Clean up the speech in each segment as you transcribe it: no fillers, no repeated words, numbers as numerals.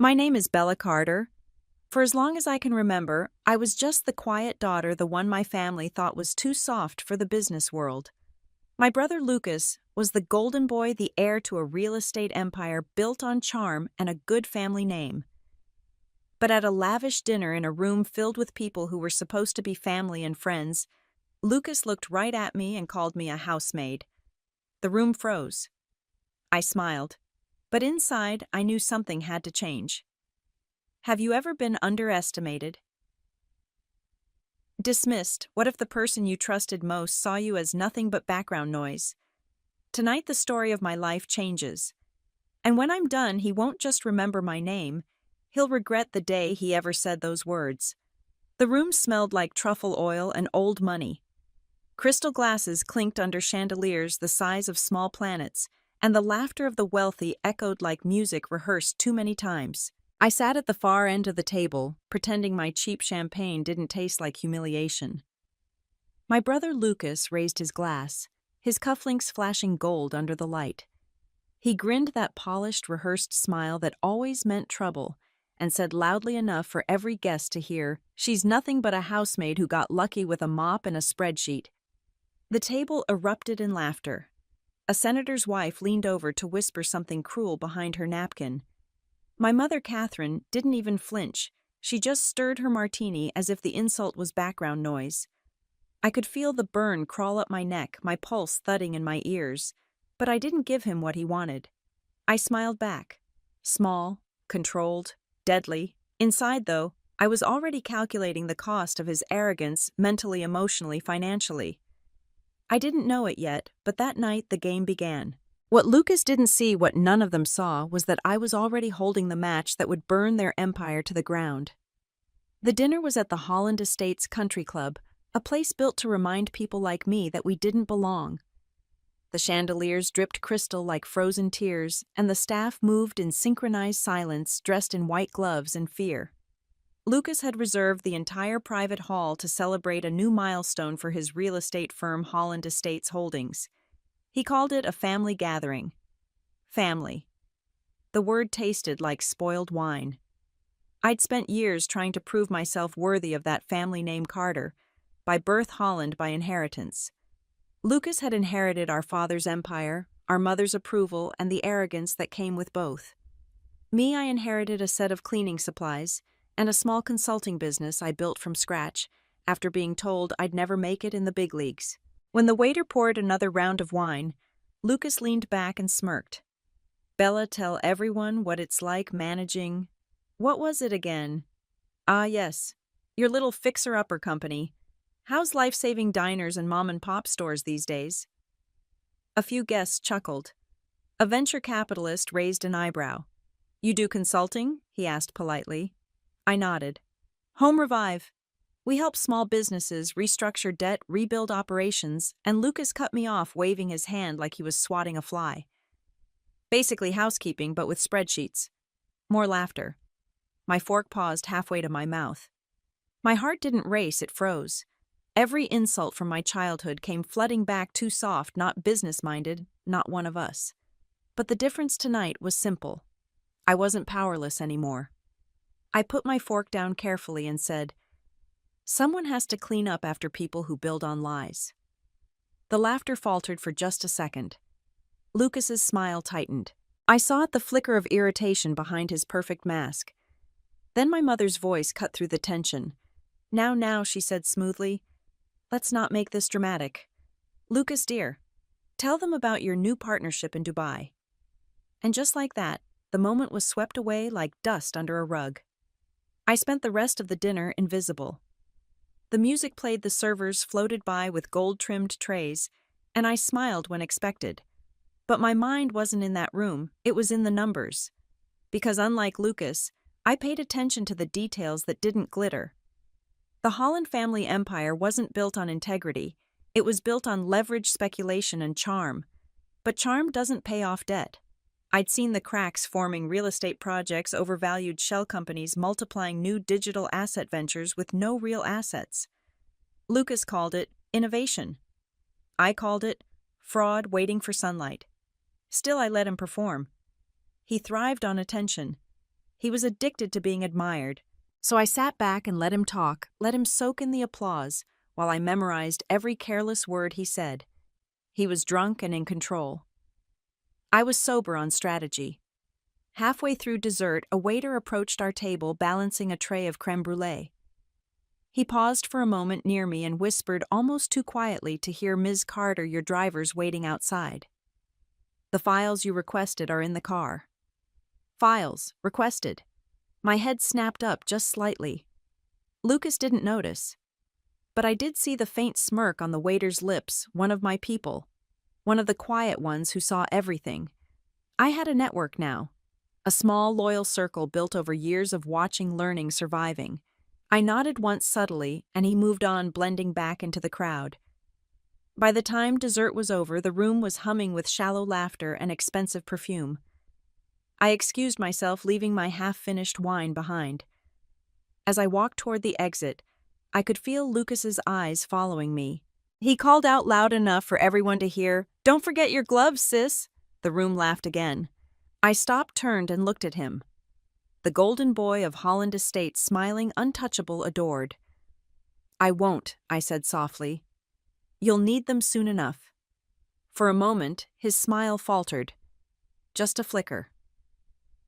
My name is Bella Carter. For as long as I can remember, I was just the quiet daughter, the one my family thought was too soft for the business world. My brother Lucas was the golden boy, the heir to a real estate empire built on charm and a good family name. But at a lavish dinner in a room filled with people who were supposed to be family and friends, Lucas looked right at me and called me a housemaid. The room froze. I smiled, but inside I knew something had to change. Have you ever been underestimated? Dismissed? What if the person you trusted most saw you as nothing but background noise? Tonight the story of my life changes. And when I'm done, he won't just remember my name, he'll regret the day he ever said those words. The room smelled like truffle oil and old money. Crystal glasses clinked under chandeliers the size of small planets, and the laughter of the wealthy echoed like music rehearsed too many times. I sat at the far end of the table, pretending my cheap champagne didn't taste like humiliation. My brother Lucas raised his glass, his cufflinks flashing gold under the light. He grinned that polished, rehearsed smile that always meant trouble, and said loudly enough for every guest to hear, "She's nothing but a housemaid who got lucky with a mop and a spreadsheet." The table erupted in laughter. A senator's wife leaned over to whisper something cruel behind her napkin. My mother, Catherine, didn't even flinch. She just stirred her martini as if the insult was background noise. I could feel the burn crawl up my neck, my pulse thudding in my ears, but I didn't give him what he wanted. I smiled back. Small, controlled, deadly. Inside, though, I was already calculating the cost of his arrogance mentally, emotionally, financially. I didn't know it yet, but that night the game began. What Lucas didn't see, what none of them saw, was that I was already holding the match that would burn their empire to the ground. The dinner was at the Holland Estates Country Club, a place built to remind people like me that we didn't belong. The chandeliers dripped crystal like frozen tears, and the staff moved in synchronized silence, dressed in white gloves and fear. Lucas had reserved the entire private hall to celebrate a new milestone for his real estate firm Holland Estates Holdings. He called it a family gathering. Family. The word tasted like spoiled wine. I'd spent years trying to prove myself worthy of that family name Carter, by birth Holland, by inheritance. Lucas had inherited our father's empire, our mother's approval, and the arrogance that came with both. Me, I inherited a set of cleaning supplies and a small consulting business I built from scratch after being told I'd never make it in the big leagues. When the waiter poured another round of wine, Lucas leaned back and smirked. "Bella, tell everyone what it's like managing—" What was it again? Ah, yes. Your little fixer-upper company. How's life-saving diners and mom-and-pop stores these days? A few guests chuckled. A venture capitalist raised an eyebrow. "You do consulting?" he asked politely. I nodded. "Home Revive. We help small businesses restructure debt, rebuild operations," and Lucas cut me off, waving his hand like he was swatting a fly. "Basically housekeeping, but with spreadsheets." More laughter. My fork paused halfway to my mouth. My heart didn't race, it froze. Every insult from my childhood came flooding back, too soft, not business-minded, not one of us. But the difference tonight was simple. I wasn't powerless anymore. I put my fork down carefully and said, "Someone has to clean up after people who build on lies." The laughter faltered for just a second. Lucas's smile tightened. I saw the flicker of irritation behind his perfect mask. Then my mother's voice cut through the tension. Now, she said smoothly. "Let's not make this dramatic. Lucas, dear, tell them about your new partnership in Dubai." And just like that, the moment was swept away like dust under a rug. I spent the rest of the dinner invisible. The music played, the servers floated by with gold-trimmed trays, and I smiled when expected. But my mind wasn't in that room, it was in the numbers. Because unlike Lucas, I paid attention to the details that didn't glitter. The Holland family empire wasn't built on integrity, it was built on leverage, speculation, and charm. But charm doesn't pay off debt. I'd seen the cracks forming: real estate projects, overvalued shell companies multiplying new digital asset ventures with no real assets. Lucas called it innovation. I called it fraud waiting for sunlight. Still, I let him perform. He thrived on attention. He was addicted to being admired. So I sat back and let him talk, let him soak in the applause, while I memorized every careless word he said. He was drunk and in control. I was sober on strategy. Halfway through dessert, a waiter approached our table balancing a tray of crème brûlée. He paused for a moment near me and whispered almost too quietly to hear, "Ms. Carter, your driver's waiting outside. The files you requested are in the car." Files, requested. My head snapped up just slightly. Lucas didn't notice. But I did see the faint smirk on the waiter's lips, one of my people. One of the quiet ones who saw everything. I had a network now. A small, loyal circle built over years of watching, learning, surviving. I nodded once subtly, and he moved on, blending back into the crowd. By the time dessert was over, the room was humming with shallow laughter and expensive perfume. I excused myself, leaving my half-finished wine behind. As I walked toward the exit, I could feel Lucas's eyes following me. He called out loud enough for everyone to hear, "Don't forget your gloves, sis!" The room laughed again. I stopped, turned, and looked at him. The golden boy of Holland Estates, smiling, untouchable, adored. "I won't," I said softly. "You'll need them soon enough." For a moment, his smile faltered. Just a flicker.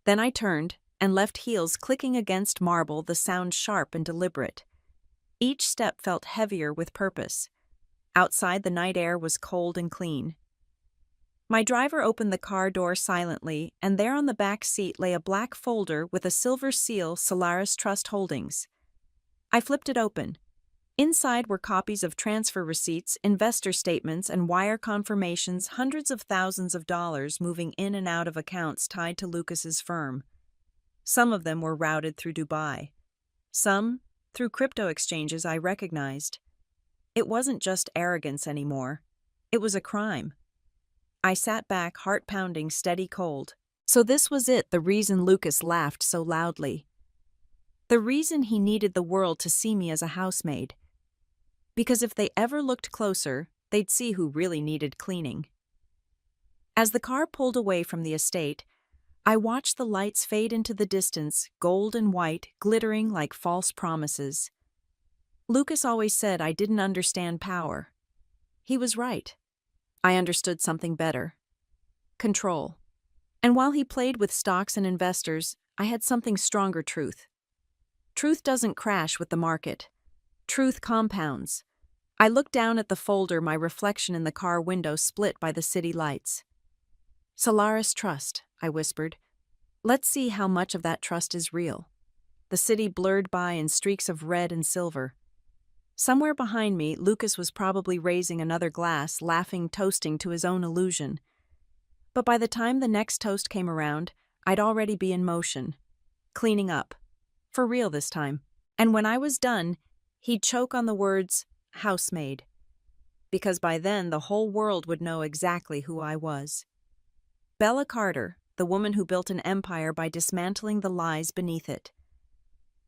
Then I turned and left, heels clicking against marble, the sound sharp and deliberate. Each step felt heavier with purpose. Outside, the night air was cold and clean. My driver opened the car door silently, and there on the back seat lay a black folder with a silver seal, Solaris Trust Holdings. I flipped it open. Inside were copies of transfer receipts, investor statements, and wire confirmations, hundreds of thousands of dollars moving in and out of accounts tied to Lucas's firm. Some of them were routed through Dubai. Some through crypto exchanges I recognized. It wasn't just arrogance anymore. It was a crime. I sat back, heart pounding, steady cold. So this was it, the reason Lucas laughed so loudly. The reason he needed the world to see me as a housemaid. Because if they ever looked closer, they'd see who really needed cleaning. As the car pulled away from the estate, I watched the lights fade into the distance, gold and white, glittering like false promises. Lucas always said I didn't understand power. He was right. I understood something better. Control. And while he played with stocks and investors, I had something stronger: truth. Truth doesn't crash with the market. Truth compounds. I looked down at the folder, my reflection in the car window split by the city lights. "Solaris Trust," I whispered. "Let's see how much of that trust is real." The city blurred by in streaks of red and silver. Somewhere behind me, Lucas was probably raising another glass, laughing, toasting to his own illusion. But by the time the next toast came around, I'd already be in motion. Cleaning up. For real this time. And when I was done, he'd choke on the words, "housemaid." Because by then, the whole world would know exactly who I was. Bella Carter, the woman who built an empire by dismantling the lies beneath it.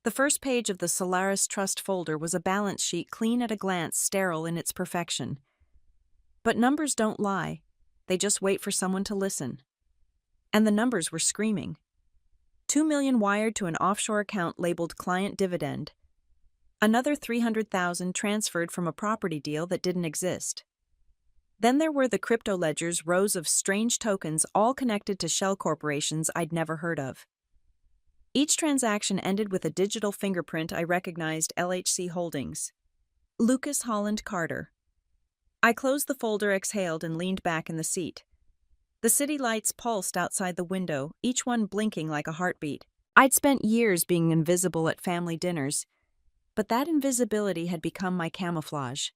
The first page of the Solaris Trust folder was a balance sheet, clean at a glance, sterile in its perfection. But numbers don't lie. They just wait for someone to listen. And the numbers were screaming. 2 million wired to an offshore account labeled client dividend. Another 300,000 transferred from a property deal that didn't exist. Then there were the crypto ledgers, rows of strange tokens, all connected to shell corporations I'd never heard of. Each transaction ended with a digital fingerprint I recognized: LHC Holdings. Lucas Holland Carter. I closed the folder, exhaled, and leaned back in the seat. The city lights pulsed outside the window, each one blinking like a heartbeat. I'd spent years being invisible at family dinners, but that invisibility had become my camouflage.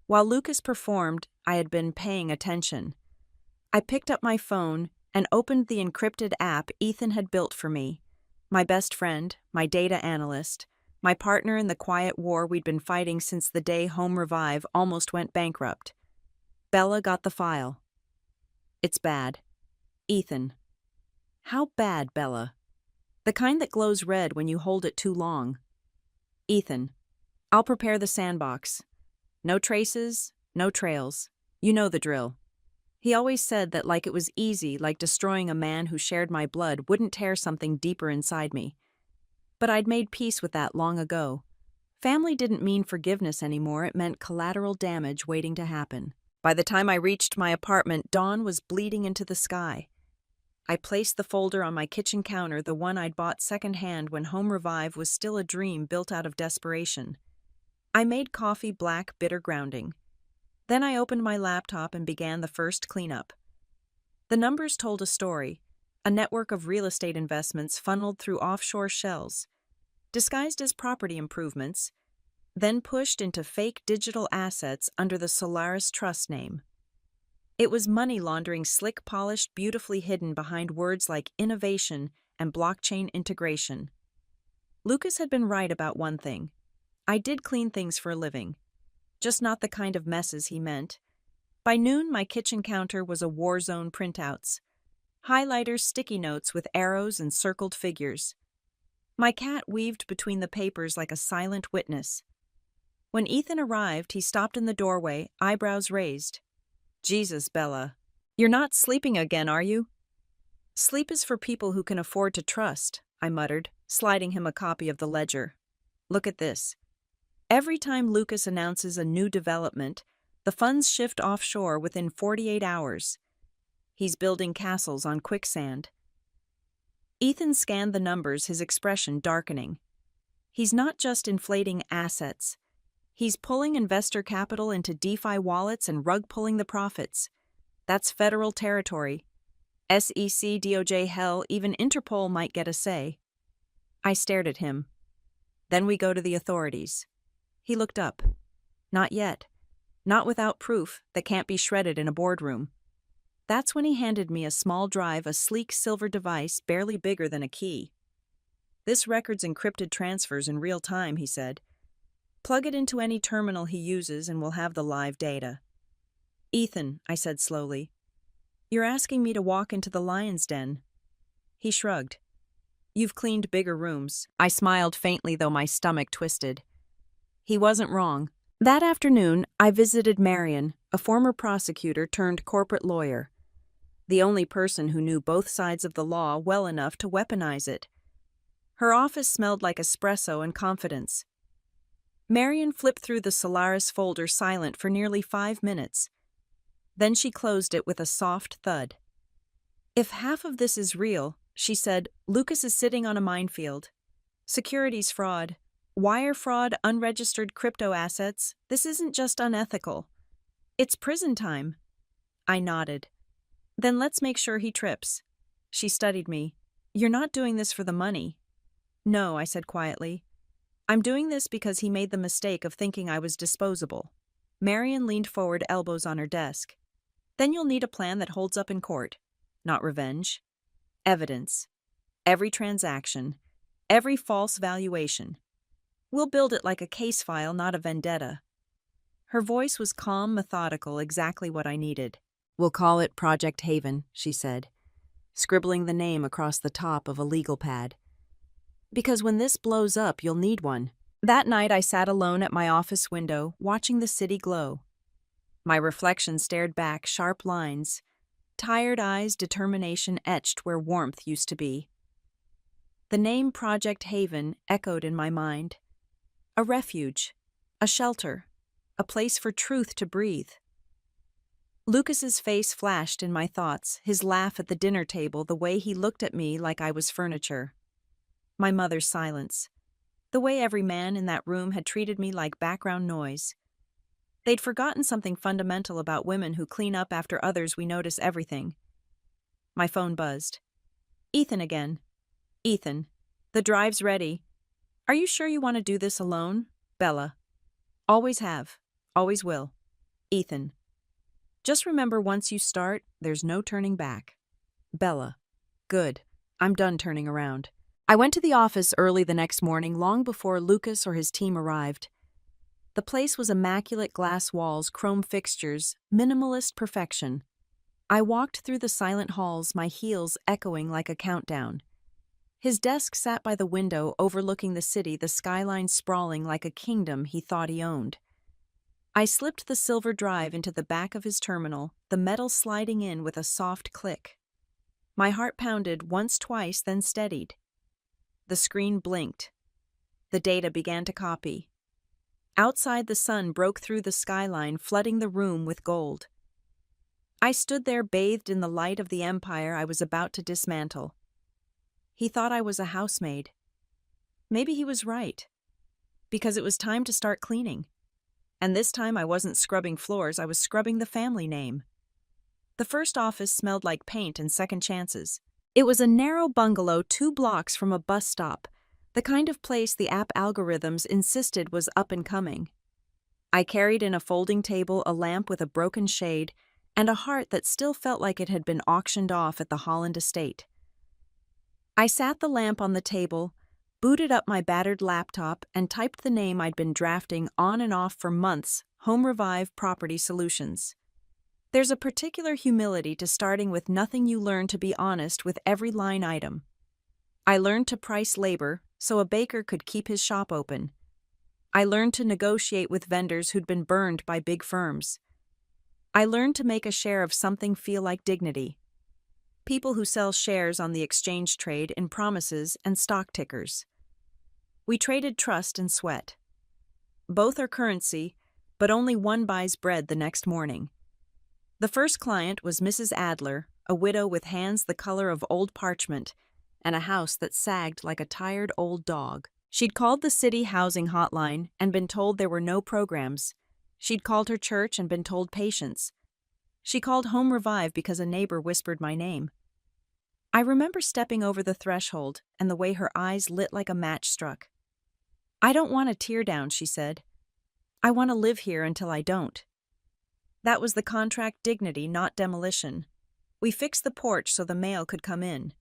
While Lucas performed, I had been paying attention. I picked up my phone and opened the encrypted app Ethan had built for me. My best friend, my data analyst, my partner in the quiet war we'd been fighting since the day Home Revive almost went bankrupt. Bella got the file. "It's bad. Ethan." "How bad, Bella?" "The kind that glows red when you hold it too long." "Ethan, I'll prepare the sandbox. No traces, no trails. You know the drill." He always said that like it was easy, like destroying a man who shared my blood wouldn't tear something deeper inside me. But I'd made peace with that long ago. Family didn't mean forgiveness anymore, it meant collateral damage waiting to happen. By the time I reached my apartment, dawn was bleeding into the sky. I placed the folder on my kitchen counter, the one I'd bought secondhand when Home Revive was still a dream built out of desperation. I made coffee black, bitter grounding. Then I opened my laptop and began the first cleanup. The numbers told a story, a network of real estate investments funneled through offshore shells, disguised as property improvements, then pushed into fake digital assets under the Solaris Trust name. It was money laundering slick polished, beautifully hidden behind words like innovation and blockchain integration. Lucas had been right about one thing. I did clean things for a living, just not the kind of messes he meant. By noon, my kitchen counter was a war zone printouts, highlighters, sticky notes with arrows and circled figures. My cat weaved between the papers like a silent witness. When Ethan arrived, he stopped in the doorway, eyebrows raised. "Jesus, Bella. You're not sleeping again, are you?" "Sleep is for people who can afford to trust," I muttered, sliding him a copy of the ledger. "Look at this. Every time Lucas announces a new development, the funds shift offshore within 48 hours. He's building castles on quicksand." Ethan scanned the numbers, his expression darkening. He's not just inflating assets. He's pulling investor capital into DeFi wallets and rug-pulling the profits. That's federal territory. SEC, DOJ, hell, even Interpol might get a say. I stared at him. "Then we go to the authorities." He looked up. "Not yet. Not without proof that can't be shredded in a boardroom." That's when he handed me a small drive, a sleek silver device barely bigger than a key. "This records encrypted transfers in real time," he said. "Plug it into any terminal he uses and we'll have the live data." "Ethan," I said slowly, "you're asking me to walk into the lion's den." He shrugged. "You've cleaned bigger rooms." I smiled faintly, though my stomach twisted. He wasn't wrong. That afternoon, I visited Marion, a former prosecutor turned corporate lawyer, the only person who knew both sides of the law well enough to weaponize it. Her office smelled like espresso and confidence. Marion flipped through the Solaris folder silent for nearly 5 minutes. Then she closed it with a soft thud. "If half of this is real," she said, "Lucas is sitting on a minefield. Securities fraud, wire fraud, unregistered crypto assets. This isn't just unethical. It's prison time." I nodded. "Then let's make sure he trips." She studied me. "You're not doing this for the money." "No," I said quietly. "I'm doing this because he made the mistake of thinking I was disposable." Marion leaned forward, elbows on her desk. "Then you'll need a plan that holds up in court. Not revenge. Evidence. Every transaction. Every false valuation. We'll build it like a case file, not a vendetta." Her voice was calm, methodical, exactly what I needed. "We'll call it Project Haven," she said, scribbling the name across the top of a legal pad. "Because when this blows up, you'll need one." That night I sat alone at my office window, watching the city glow. My reflection stared back, sharp lines, tired eyes, determination etched where warmth used to be. The name Project Haven echoed in my mind. A refuge, a shelter, a place for truth to breathe. Lucas's face flashed in my thoughts, his laugh at the dinner table, the way he looked at me like I was furniture. My mother's silence. The way every man in that room had treated me like background noise. They'd forgotten something fundamental about women who clean up after others. We notice everything. My phone buzzed. "Ethan again." "Ethan, the drive's ready. Are you sure you want to do this alone?" "Bella." "Always have. Always will." "Ethan. Just remember, once you start, there's no turning back." "Bella." "Good. I'm done turning around." I went to the office early the next morning, long before Lucas or his team arrived. The place was immaculate, glass walls, chrome fixtures, minimalist perfection. I walked through the silent halls, my heels echoing like a countdown. His desk sat by the window overlooking the city, the skyline sprawling like a kingdom he thought he owned. I slipped the silver drive into the back of his terminal, the metal sliding in with a soft click. My heart pounded once, twice, then steadied. The screen blinked. The data began to copy. Outside, the sun broke through the skyline, flooding the room with gold. I stood there bathed in the light of the empire I was about to dismantle. He thought I was a housemaid. Maybe he was right, because it was time to start cleaning. And this time I wasn't scrubbing floors, I was scrubbing the family name. The first office smelled like paint and second chances. It was a narrow bungalow 2 blocks from a bus stop, the kind of place the app algorithms insisted was up and coming. I carried in a folding table, a lamp with a broken shade, and a heart that still felt like it had been auctioned off at the Holland estate. I sat the lamp on the table, booted up my battered laptop, and typed the name I'd been drafting on and off for months: Home Revive Property Solutions. There's a particular humility to starting with nothing. You learn to be honest with every line item. I learned to price labor so a baker could keep his shop open. I learned to negotiate with vendors who'd been burned by big firms. I learned to make a share of something feel like dignity. People who sell shares on the exchange trade in promises and stock tickers. We traded trust and sweat. Both are currency, but only one buys bread the next morning. The first client was Mrs. Adler, a widow with hands the color of old parchment and a house that sagged like a tired old dog. She'd called the city housing hotline and been told there were no programs. She'd called her church and been told patience. She called Home Revive because a neighbor whispered my name. I remember stepping over the threshold and the way her eyes lit like a match struck. "I don't want a tear down," she said. "I want to live here until I don't." That was the contract: dignity, not demolition. We fixed the porch so the mail could come in.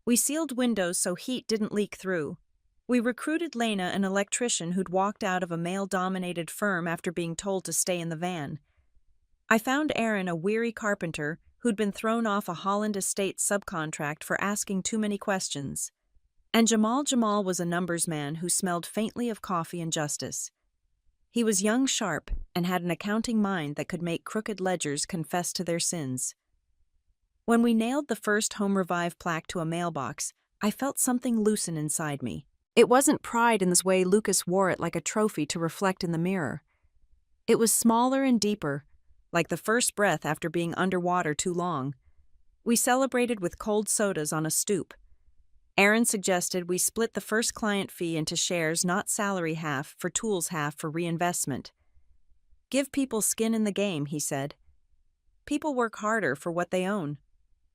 We sealed windows so heat didn't leak through. We recruited Lena, an electrician who'd walked out of a male-dominated firm after being told to stay in the van. I found Aaron, a weary carpenter who'd been thrown off a Holland estate subcontract for asking too many questions. And Jamal was a numbers man who smelled faintly of coffee and justice. He was young, sharp, and had an accounting mind that could make crooked ledgers confess to their sins. When we nailed the first Home Revive plaque to a mailbox, I felt something loosen inside me. It wasn't pride in this way Lucas wore it like a trophy to reflect in the mirror. It was smaller and deeper, like the first breath after being underwater too long. We celebrated with cold sodas on a stoop. Aaron suggested we split the first client fee into shares, not salary half for tools, half for reinvestment. "Give people skin in the game," he said. "People work harder for what they own."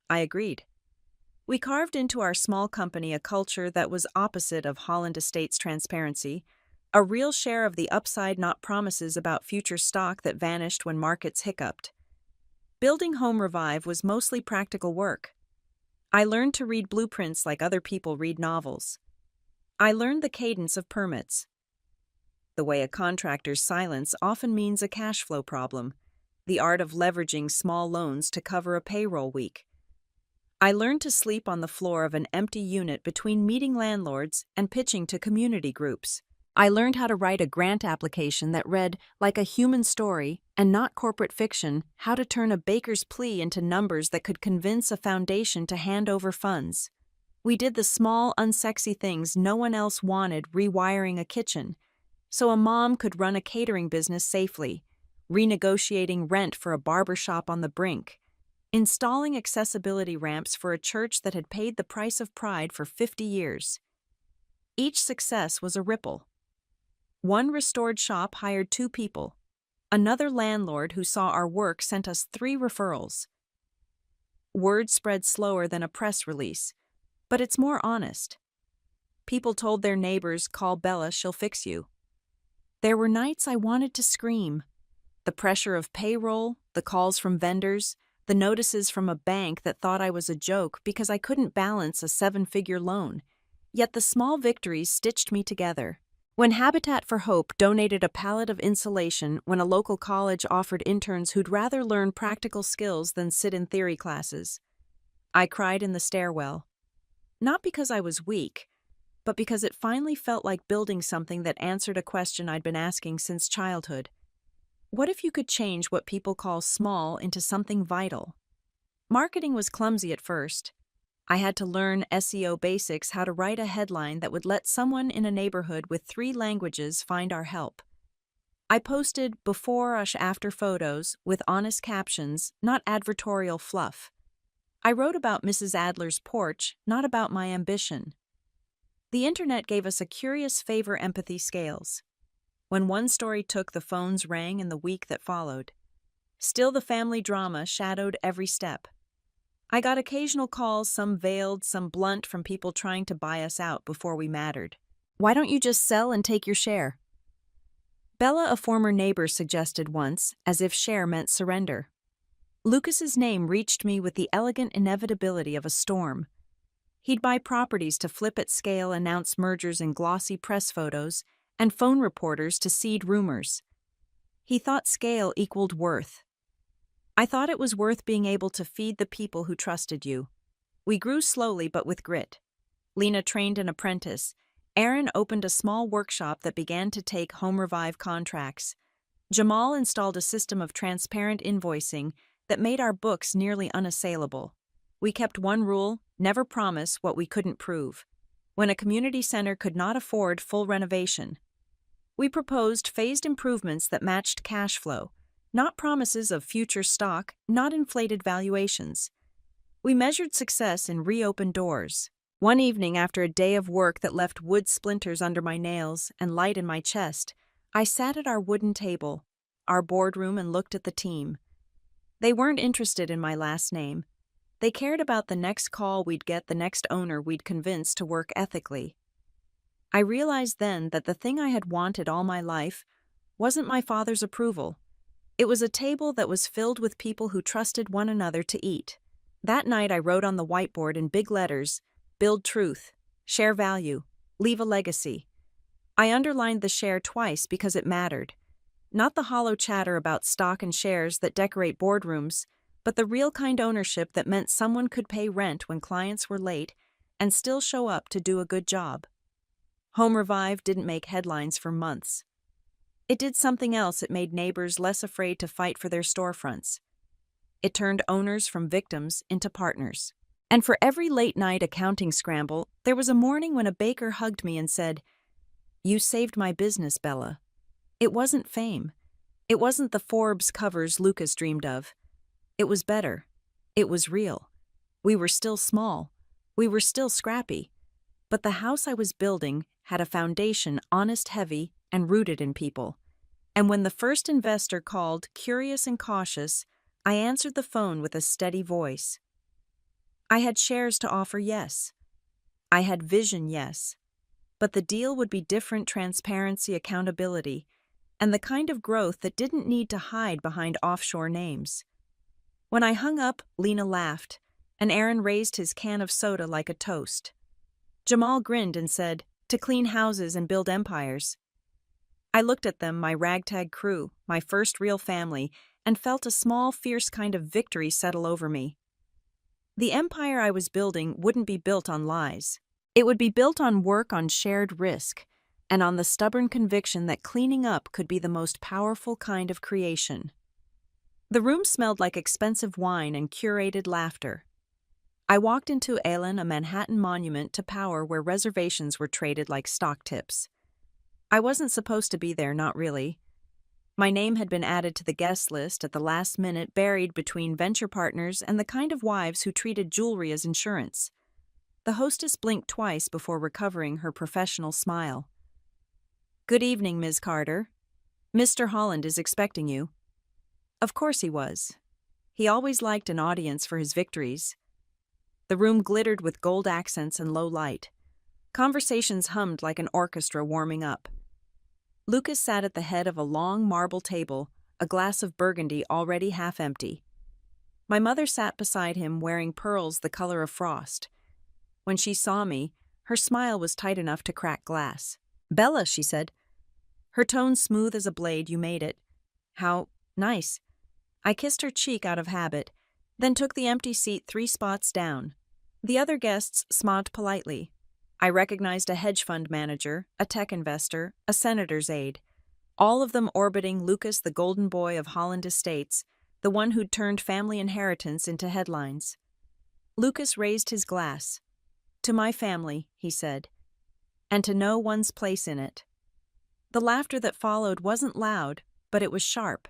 I agreed. We carved into our small company a culture that was opposite of Holland Estates transparency, a real share of the upside, not promises about future stock that vanished when markets hiccuped. Building Home Revive was mostly practical work. I learned to read blueprints like other people read novels. I learned the cadence of permits. The way a contractor's silence often means a cash flow problem, the art of leveraging small loans to cover a payroll week. I learned to sleep on the floor of an empty unit between meeting landlords and pitching to community groups. I learned how to write a grant application that read like a human story and not corporate fiction, how to turn a baker's plea into numbers that could convince a foundation to hand over funds. We did the small, unsexy things no one else wanted: rewiring a kitchen so a mom could run a catering business safely, renegotiating rent for a barber shop on the brink, installing accessibility ramps for a church that had paid the price of pride for 50 years. Each success was a ripple. One restored shop hired 2 people. Another landlord who saw our work sent us 3 referrals. Word spread slower than a press release, but it's more honest. People told their neighbors, "Call Bella, she'll fix you." There were nights I wanted to scream. The pressure of payroll, the calls from vendors, the notices from a bank that thought I was a joke because I couldn't balance a 7-figure loan. Yet the small victories stitched me together. When Habitat for Hope donated a pallet of insulation, when a local college offered interns who'd rather learn practical skills than sit in theory classes, I cried in the stairwell. Not because I was weak, but because it finally felt like building something that answered a question I'd been asking since childhood. What if you could change what people call small into something vital? Marketing was clumsy at first. I had to learn SEO basics, how to write a headline that would let someone in a neighborhood with 3 languages find our help. I posted before/after photos with honest captions, not advertorial fluff. I wrote about Mrs. Adler's porch, not about my ambition. The internet gave us a curious favor-empathy scales. When one story took, the phones rang in the week that followed. Still, the family drama shadowed every step. I got occasional calls, some veiled, some blunt, from people trying to buy us out before we mattered. Why don't you just sell and take your share? Bella, a former neighbor, suggested once, as if share meant surrender. Lucas's name reached me with the elegant inevitability of a storm. He'd buy properties to flip at scale, announce mergers in glossy press photos, and phone reporters to seed rumors. He thought scale equaled worth. I thought it was worth being able to feed the people who trusted you. We grew slowly but with grit. Lena trained an apprentice. Aaron opened a small workshop that began to take home revive contracts. Jamal installed a system of transparent invoicing that made our books nearly unassailable. We kept one rule: never promise what we couldn't prove. When a community center could not afford full renovation, we proposed phased improvements that matched cash flow, not promises of future stock, not inflated valuations. We measured success in reopened doors. One evening, after a day of work that left wood splinters under my nails and light in my chest, I sat at our wooden table, our boardroom, and looked at the team. They weren't interested in my last name. They cared about the next call we'd get, the next owner we'd convince to work ethically. I realized then that the thing I had wanted all my life wasn't my father's approval. It was a table that was filled with people who trusted one another to eat. That night I wrote on the whiteboard in big letters, "Build truth, share value, leave a legacy." I underlined the share twice because it mattered. Not the hollow chatter about stock and shares that decorate boardrooms, but the real kind ownership that meant someone could pay rent when clients were late and still show up to do a good job. Home Revive didn't make headlines for months. It did something else. It made neighbors less afraid to fight for their storefronts. It turned owners from victims into partners. And for every late-night accounting scramble, there was a morning when a baker hugged me and said, "You saved my business, Bella." It wasn't fame. It wasn't the Forbes covers Lucas dreamed of. It was better. It was real. We were still small. We were still scrappy. But the house I was building had a foundation, honest, heavy, and rooted in people. And when the first investor called, curious and cautious, I answered the phone with a steady voice. I had shares to offer, yes. I had vision, yes. But the deal would be different: transparency, accountability, and the kind of growth that didn't need to hide behind offshore names. When I hung up, Lena laughed, and Aaron raised his can of soda like a toast. Jamal grinned and said, "To clean houses and build empires." I looked at them, my ragtag crew, my first real family, and felt a small, fierce kind of victory settle over me. The empire I was building wouldn't be built on lies. It would be built on work, on shared risk, and on the stubborn conviction that cleaning up could be the most powerful kind of creation. The room smelled like expensive wine and curated laughter. I walked into Alen, a Manhattan monument to power where reservations were traded like stock tips. I wasn't supposed to be there, not really. My name had been added to the guest list at the last minute, buried between venture partners and the kind of wives who treated jewelry as insurance. The hostess blinked twice before recovering her professional smile. "Good evening, Ms. Carter. Mr. Holland is expecting you." Of course he was. He always liked an audience for his victories. The room glittered with gold accents and low light. Conversations hummed like an orchestra warming up. Lucas sat at the head of a long marble table, a glass of burgundy already half empty. My mother sat beside him, wearing pearls the color of frost. When she saw me, her smile was tight enough to crack glass. "Bella," she said. Her tone smooth as a blade. "You made it. How nice." I kissed her cheek out of habit, then took the empty seat 3 spots down. The other guests smiled politely. I recognized a hedge fund manager, a tech investor, a senator's aide. all of them orbiting Lucas, the golden boy of Holland Estates, the one who'd turned family inheritance into headlines. Lucas raised his glass. "To my family," he said, "and to know one's place in it." The laughter that followed wasn't loud, but it was sharp.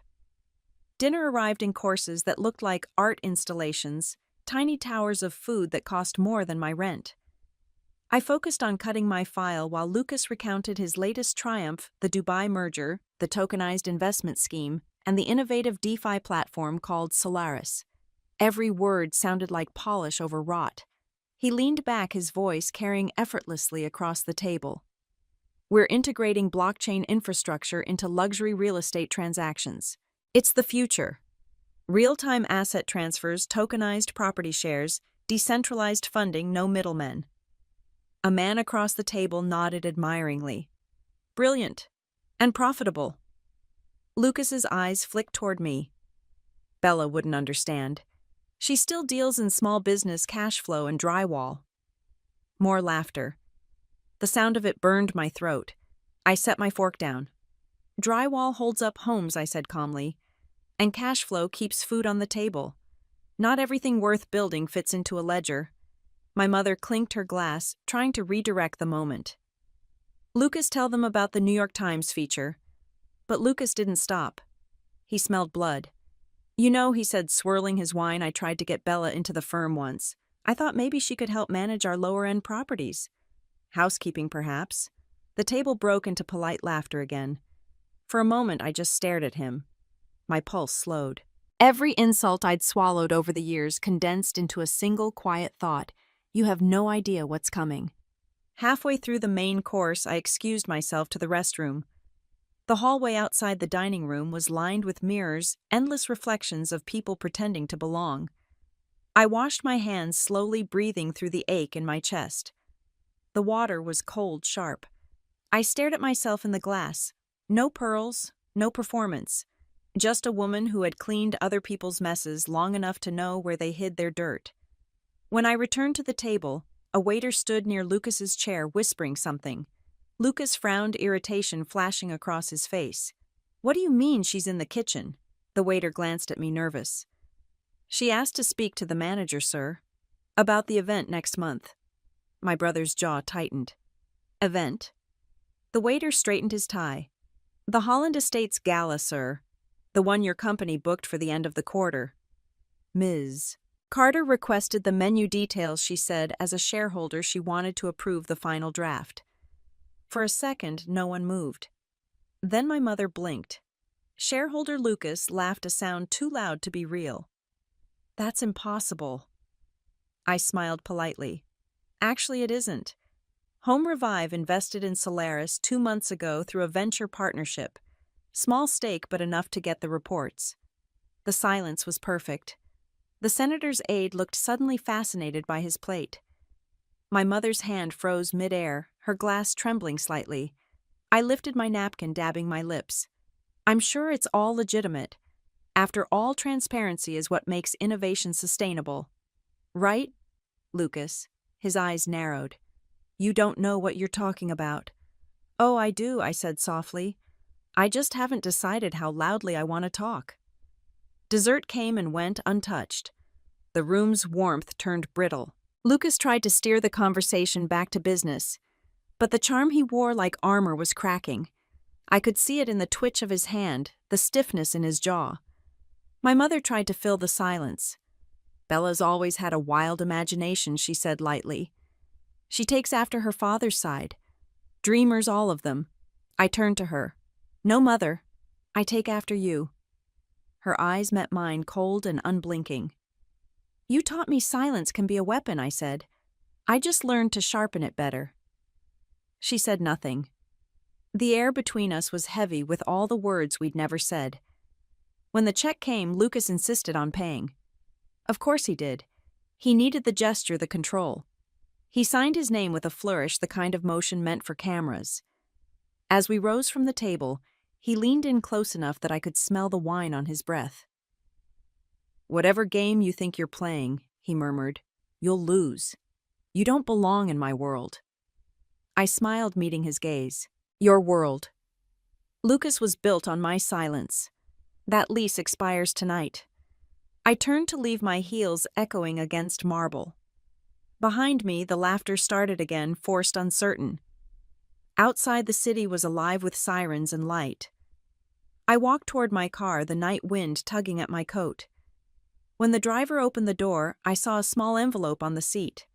Dinner arrived in courses that looked like art installations, tiny towers of food that cost more than my rent. I focused on cutting my file while Lucas recounted his latest triumph, the Dubai merger, the tokenized investment scheme, and the innovative DeFi platform called Solaris. Every word sounded like polish over wrought. He leaned back, his voice carrying effortlessly across the table. "We're integrating blockchain infrastructure into luxury real estate transactions. It's the future. Real-time asset transfers, tokenized property shares, decentralized funding, no middlemen." A man across the table nodded admiringly. "Brilliant. And profitable." Lucas's eyes flicked toward me. Bella wouldn't understand. She still deals in small business cash flow and drywall. More laughter. The sound of it burned my throat. I set my fork down. "Drywall holds up homes," I said calmly, "and cash flow keeps food on the table. Not everything worth building fits into a ledger." My mother clinked her glass, trying to redirect the moment. "Lucas, tell them about the New York Times feature." But Lucas didn't stop. He smelled blood. "You know," he said, swirling his wine, "I tried to get Bella into the firm once. I thought maybe she could help manage our lower-end properties. Housekeeping, perhaps." The table broke into polite laughter again. For a moment, I just stared at him. My pulse slowed. Every insult I'd swallowed over the years condensed into a single quiet thought: you have no idea what's coming. Halfway through the main course, I excused myself to the restroom. The hallway outside the dining room was lined with mirrors, endless reflections of people pretending to belong. I washed my hands, slowly breathing through the ache in my chest. The water was cold, sharp. I stared at myself in the glass. No pearls, no performance. Just a woman who had cleaned other people's messes long enough to know where they hid their dirt. When I returned to the table, a waiter stood near Lucas's chair, whispering something. Lucas frowned, irritation flashing across his face. "What do you mean she's in the kitchen?" The waiter glanced at me, nervous. "She asked to speak to the manager, sir. About the event next month." My brother's jaw tightened. "Event?" The waiter straightened his tie. "The Holland Estates Gala, sir. The one your company booked for the end of the quarter." "Ms. Carter requested the menu details," she said. As a shareholder, she wanted to approve the final draft. For a second, no one moved. Then my mother blinked. Shareholder Lucas laughed, a sound too loud to be real. "That's impossible." I smiled politely. "Actually, it isn't. Home Revive invested in Solaris 2 months ago through a venture partnership. Small stake, but enough to get the reports." The silence was perfect. The senator's aide looked suddenly fascinated by his plate. My mother's hand froze mid-air, her glass trembling slightly. I lifted my napkin, dabbing my lips. "I'm sure it's all legitimate. After all, transparency is what makes innovation sustainable. Right, Lucas?" His eyes narrowed. "You don't know what you're talking about." "Oh, I do," I said softly. "I just haven't decided how loudly I want to talk." Dessert came and went untouched. The room's warmth turned brittle. Lucas tried to steer the conversation back to business, but the charm he wore like armor was cracking. I could see it in the twitch of his hand, the stiffness in his jaw. My mother tried to fill the silence. "Bella's always had a wild imagination," she said lightly. "She takes after her father's side. Dreamers, all of them." I turned to her. "No, Mother. I take after you." Her eyes met mine, cold and unblinking. "You taught me silence can be a weapon," I said. "I just learned to sharpen it better." She said nothing. The air between us was heavy with all the words we'd never said. When the check came, Lucas insisted on paying. Of course he did. He needed the gesture, the control. He signed his name with a flourish, the kind of motion meant for cameras. As we rose from the table, he leaned in close enough that I could smell the wine on his breath. "Whatever game you think you're playing," he murmured, "you'll lose. You don't belong in my world." I smiled, meeting his gaze. "Your world." Lucas was built on my silence. That lease expires tonight. I turned to leave my heels echoing against marble. Behind me, the laughter started again, forced, uncertain. Outside, the city was alive with sirens and light. I walked toward my car, the night wind tugging at my coat. When the driver opened the door, I saw a small envelope on the seat.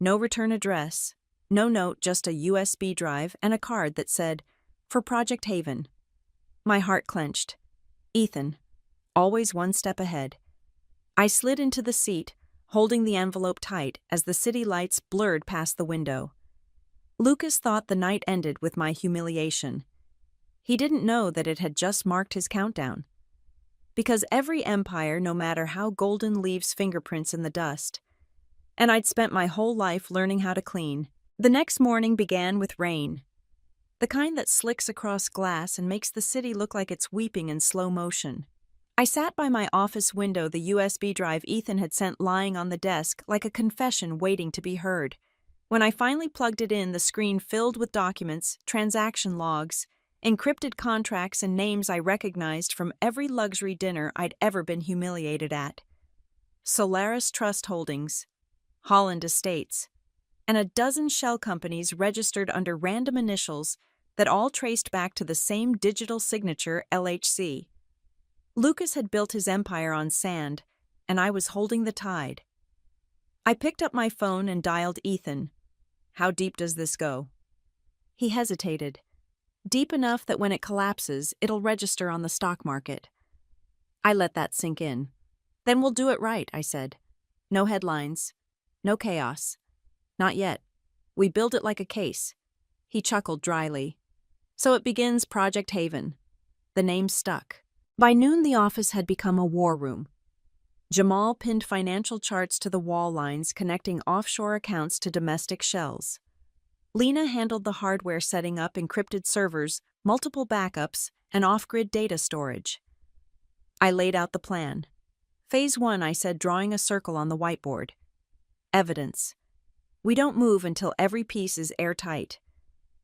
No return address, no note, just a USB drive and a card that said, "For Project Haven." My heart clenched. Ethan, always one step ahead. I slid into the seat, holding the envelope tight as the city lights blurred past the window. Lucas thought the night ended with my humiliation. He didn't know that it had just marked his countdown. Because every empire, no matter how golden, leaves fingerprints in the dust. And I'd spent my whole life learning how to clean. The next morning began with rain. The kind that slicks across glass and makes the city look like it's weeping in slow motion. I sat by my office window, the USB drive Ethan had sent lying on the desk like a confession waiting to be heard. When I finally plugged it in, the screen filled with documents, transaction logs, encrypted contracts, and names I recognized from every luxury dinner I'd ever been humiliated at. Solaris Trust Holdings, Holland Estates, and a dozen shell companies registered under random initials that all traced back to the same digital signature, LHC. Lucas had built his empire on sand, and I was holding the tide. I picked up my phone and dialed Ethan. "How deep does this go?" He hesitated. "Deep enough that when it collapses, it'll register on the stock market." I let that sink in. "Then we'll do it right," I said. "No headlines. No chaos. Not yet. We build it like a case." He chuckled dryly. "So it begins Project Haven." The name stuck. By noon, the office had become a war room. Jamal pinned financial charts to the wall lines connecting offshore accounts to domestic shells. Lena handled the hardware, setting up encrypted servers, multiple backups, and off-grid data storage. I laid out the plan. Phase 1, I said, drawing a circle on the whiteboard. Evidence. We don't move until every piece is airtight.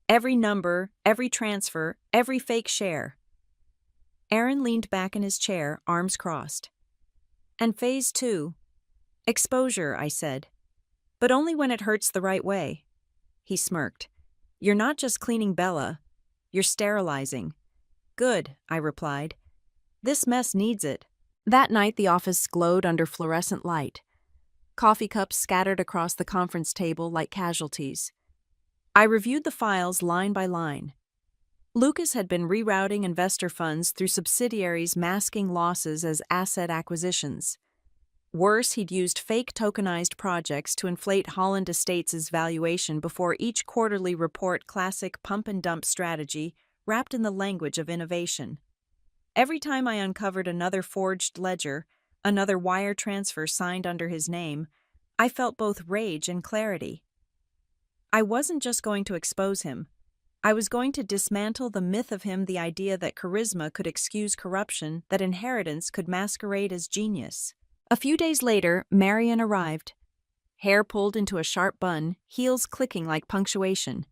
Every number, every transfer, every fake share. Aaron leaned back in his chair, arms crossed. And phase 2. Exposure, I said. But only when it hurts the right way. He smirked. You're not just cleaning Bella. You're sterilizing. Good, I replied. This mess needs it. That night, the office glowed under fluorescent light. Coffee cups scattered across the conference table like casualties. I reviewed the files line by line. Lucas had been rerouting investor funds through subsidiaries, masking losses as asset acquisitions. Worse, he'd used fake tokenized projects to inflate Holland Estates' valuation before each quarterly report, classic pump-and-dump strategy wrapped in the language of innovation. Every time I uncovered another forged ledger, another wire transfer signed under his name, I felt both rage and clarity. I wasn't just going to expose him. I was going to dismantle the myth of him, the idea that charisma could excuse corruption, that inheritance could masquerade as genius. A few days later, Marion arrived. Hair pulled into a sharp bun, heels clicking like punctuation.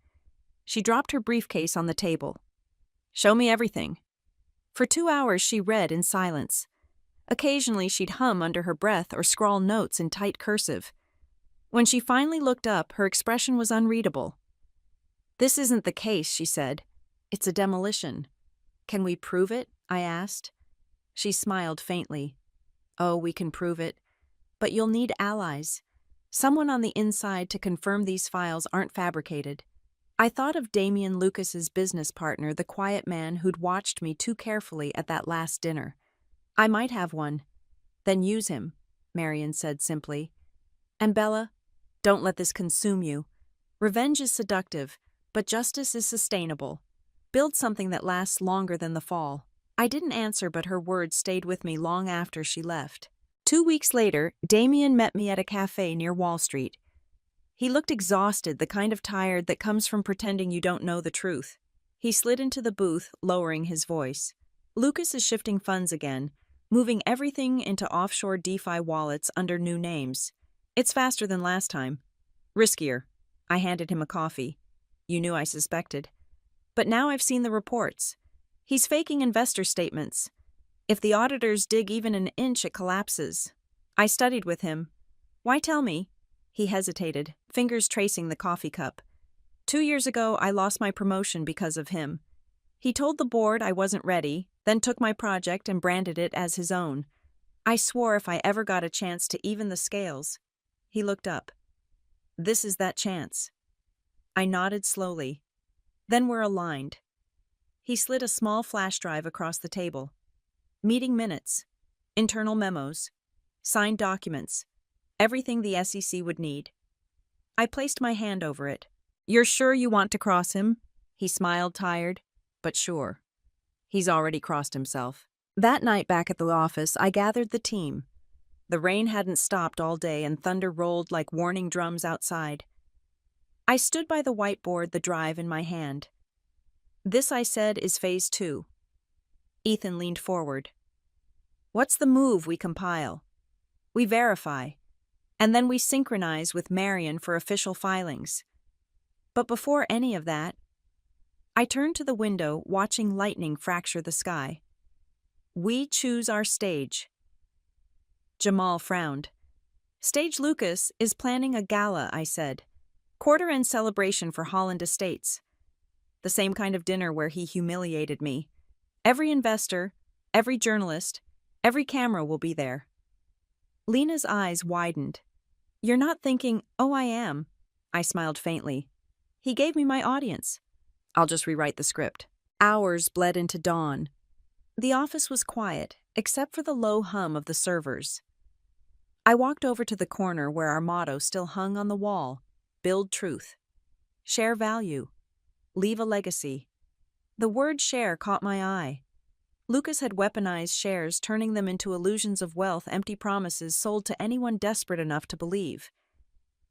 She dropped her briefcase on the table. Show me everything. For 2 hours she read in silence. Occasionally she'd hum under her breath or scrawl notes in tight cursive. When she finally looked up, her expression was unreadable. This isn't the case, she said. It's a demolition. Can we prove it? I asked. She smiled faintly. Oh, we can prove it. But you'll need allies. Someone on the inside to confirm these files aren't fabricated. I thought of Damien Lucas's business partner, the quiet man who'd watched me too carefully at that last dinner. I might have one. Then use him, Marion said simply. And Bella, don't let this consume you. Revenge is seductive, but justice is sustainable. Build something that lasts longer than the fall. I didn't answer, but her words stayed with me long after she left. 2 weeks later, Damien met me at a cafe near Wall Street. He looked exhausted, the kind of tired that comes from pretending you don't know the truth. He slid into the booth, lowering his voice. Lucas is shifting funds again, moving everything into offshore DeFi wallets under new names. It's faster than last time. Riskier. I handed him a coffee. You knew I suspected. But now I've seen the reports. He's faking investor statements. If the auditors dig even an inch, it collapses. I studied with him. Why tell me? He hesitated, fingers tracing the coffee cup. 2 years ago, I lost my promotion because of him. He told the board I wasn't ready, then took my project and branded it as his own. I swore if I ever got a chance to even the scales. He looked up. This is that chance. I nodded slowly. Then we're aligned. He slid a small flash drive across the table. Meeting minutes, internal memos, signed documents, everything the SEC would need. I placed my hand over it. You're sure you want to cross him? He smiled, tired, but sure. He's already crossed himself. That night back at the office, I gathered the team. The rain hadn't stopped all day and thunder rolled like warning drums outside. I stood by the whiteboard, the drive in my hand. This, I said, is phase 2. Ethan leaned forward. What's the move we compile? We verify, and then we synchronize with Marion for official filings. But before any of that, I turned to the window, watching lightning fracture the sky. We choose our stage. Jamal frowned. Stage Lucas is planning a gala, I said. Quarter-end celebration for Holland Estates. The same kind of dinner where he humiliated me. Every investor, every journalist, every camera will be there. Lena's eyes widened. You're not thinking, oh, I am. I smiled faintly. He gave me my audience. I'll just rewrite the script. Hours bled into dawn. The office was quiet, except for the low hum of the servers. I walked over to the corner where our motto still hung on the wall. Build truth. Share value. Leave a legacy. The word share caught my eye. Lucas had weaponized shares, turning them into illusions of wealth, empty promises sold to anyone desperate enough to believe.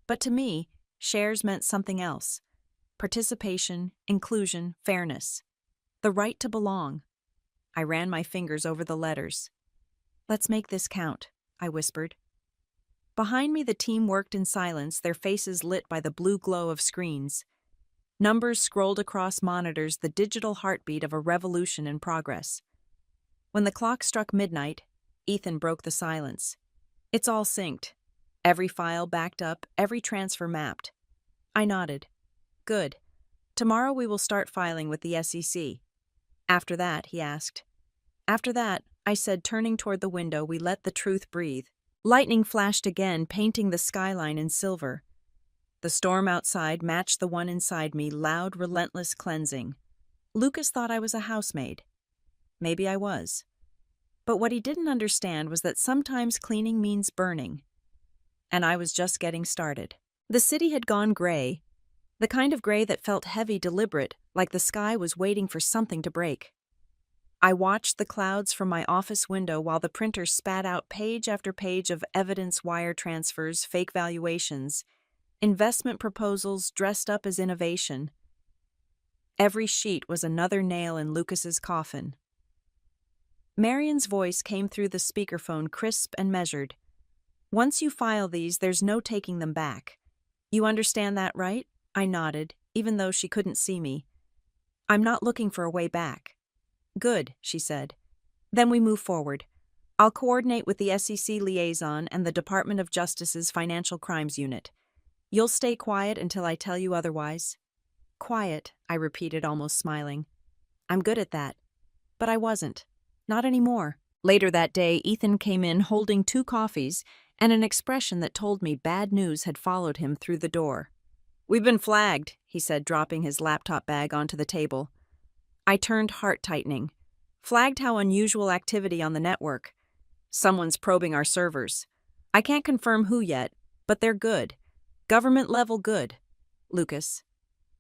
But to me, shares meant something else. Participation, inclusion, fairness. The right to belong. I ran my fingers over the letters. Let's make this count, I whispered. Behind me, the team worked in silence, their faces lit by the blue glow of screens. Numbers scrolled across monitors, the digital heartbeat of a revolution in progress. When the clock struck midnight, Ethan broke the silence. It's all synced. Every file backed up, every transfer mapped. I nodded. Good. Tomorrow we will start filing with the SEC. After that, he asked. After that, I said, turning toward the window, we let the truth breathe. Lightning flashed again, painting the skyline in silver. The storm outside matched the one inside me, loud, relentless cleansing. Lucas thought I was a housemaid. Maybe I was. But what he didn't understand was that sometimes cleaning means burning. And I was just getting started. The city had gone gray, the kind of gray that felt heavy, deliberate, like the sky was waiting for something to break. I watched the clouds from my office window while the printer spat out page after page of evidence, wire transfers, fake valuations, investment proposals dressed up as innovation. Every sheet was another nail in Lucas's coffin. Marion's voice came through the speakerphone, crisp and measured. Once you file these, there's no taking them back. You understand that, right? I nodded, even though she couldn't see me. I'm not looking for a way back. Good, she said. Then we move forward. I'll coordinate with the SEC liaison and the Department of Justice's Financial Crimes Unit. You'll stay quiet until I tell you otherwise. Quiet, I repeated, almost smiling. I'm good at that. But I wasn't. Not anymore. Later that day, Ethan came in holding 2 coffees and an expression that told me bad news had followed him through the door. We've been flagged, he said, dropping his laptop bag onto the table. I turned, heart tightening. Flagged how unusual activity on the network. Someone's probing our servers. I can't confirm who yet, but they're good. Government level good. Lucas.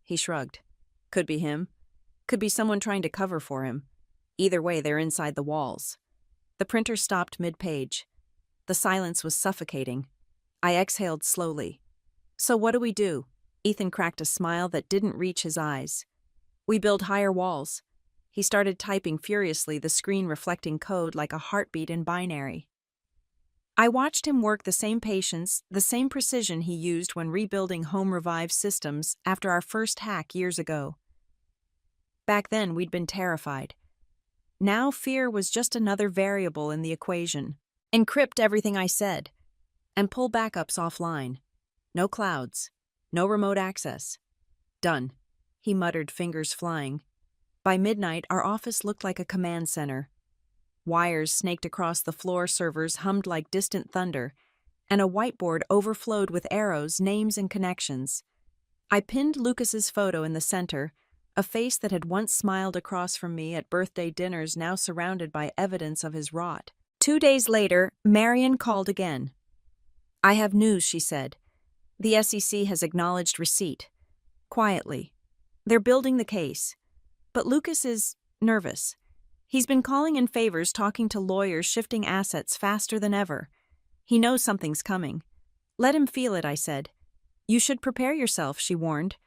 He shrugged. Could be him. Could be someone trying to cover for him. Either way, they're inside the walls. The printer stopped mid-page. The silence was suffocating. I exhaled slowly. So what do? Ethan cracked a smile that didn't reach his eyes. We build higher walls. He started typing furiously, the screen reflecting code like a heartbeat in binary. I watched him work, the same patience, the same precision he used when rebuilding Home Revive systems after our first hack years ago. Back then, we'd been terrified. Now fear was just another variable in the equation. Encrypt everything I said, and pull backups offline. No clouds. No remote access. Done, he muttered, fingers flying. By midnight, our office looked like a command center. Wires snaked across the floor, servers hummed like distant thunder, and a whiteboard overflowed with arrows, names, and connections. I pinned Lucas's photo in the center, a face that had once smiled across from me at birthday dinners, now surrounded by evidence of his rot. 2 days later, Marion called again. "I have news," she said. "The SEC has acknowledged receipt. Quietly. They're building the case. But Lucas is nervous. He's been calling in favors, talking to lawyers, shifting assets faster than ever. He knows something's coming. Let him feel it," I said. "You should prepare yourself," she warned.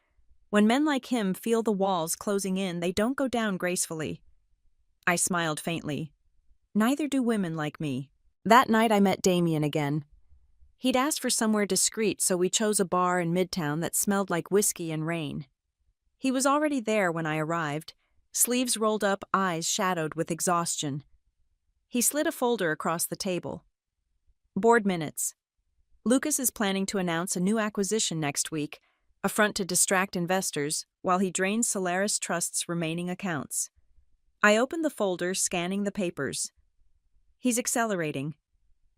"When men like him feel the walls closing in, they don't go down gracefully." I smiled faintly. Neither do women like me. That night I met Damien again. He'd asked for somewhere discreet, so we chose a bar in Midtown that smelled like whiskey and rain. He was already there when I arrived, sleeves rolled up, eyes shadowed with exhaustion. He slid a folder across the table. "Board minutes. Lucas is planning to announce a new acquisition next week, a front to distract investors, while he drains Solaris Trust's remaining accounts." I opened the folder, scanning the papers. "He's accelerating.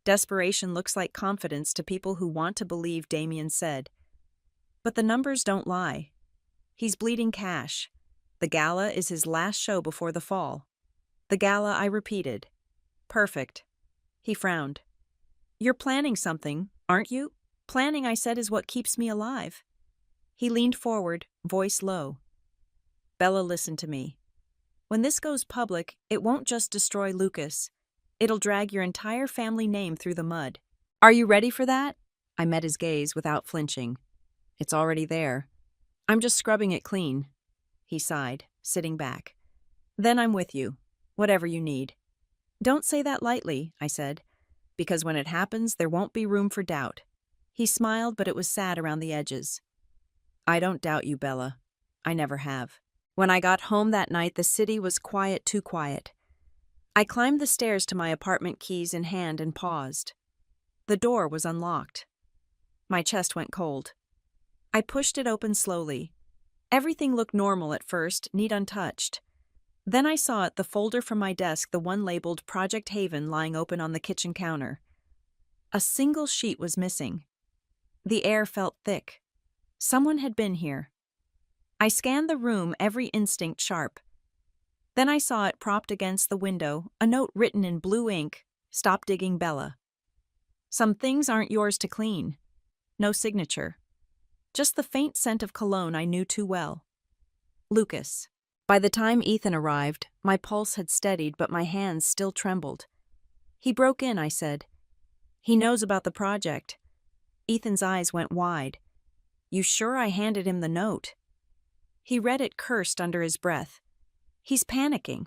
Desperation looks like confidence to people who want to believe," Damien said. "But the numbers don't lie. He's bleeding cash. The gala is his last show before the fall." "The gala," I repeated. "Perfect." He frowned. "You're planning something, aren't you?" "Planning," I said, "is what keeps me alive." He leaned forward, voice low. "Bella, listen to me. When this goes public, it won't just destroy Lucas. It'll drag your entire family name through the mud. Are you ready for that?" I met his gaze without flinching. "It's already there. I'm just scrubbing it clean." He sighed, sitting back. "Then I'm with you. Whatever you need." "Don't say that lightly," I said, "because when it happens, there won't be room for doubt." He smiled, but it was sad around the edges. "I don't doubt you, Bella. I never have." When I got home that night, the city was quiet, too quiet. I climbed the stairs to my apartment, keys in hand, and paused. The door was unlocked. My chest went cold. I pushed it open slowly. Everything looked normal at first, neat, untouched. Then I saw it, the folder from my desk, the one labeled Project Haven, lying open on the kitchen counter. A single sheet was missing. The air felt thick. Someone had been here. I scanned the room, every instinct sharp. Then I saw it propped against the window, a note written in blue ink, "Stop digging, Bella." "Some things aren't yours to clean." No signature. Just the faint scent of cologne I knew too well. Lucas. By the time Ethan arrived, my pulse had steadied, but my hands still trembled. "He broke in," I said. "He knows about the project." Ethan's eyes went wide. "You sure?" I handed him the note. He read it, cursed under his breath. "He's panicking."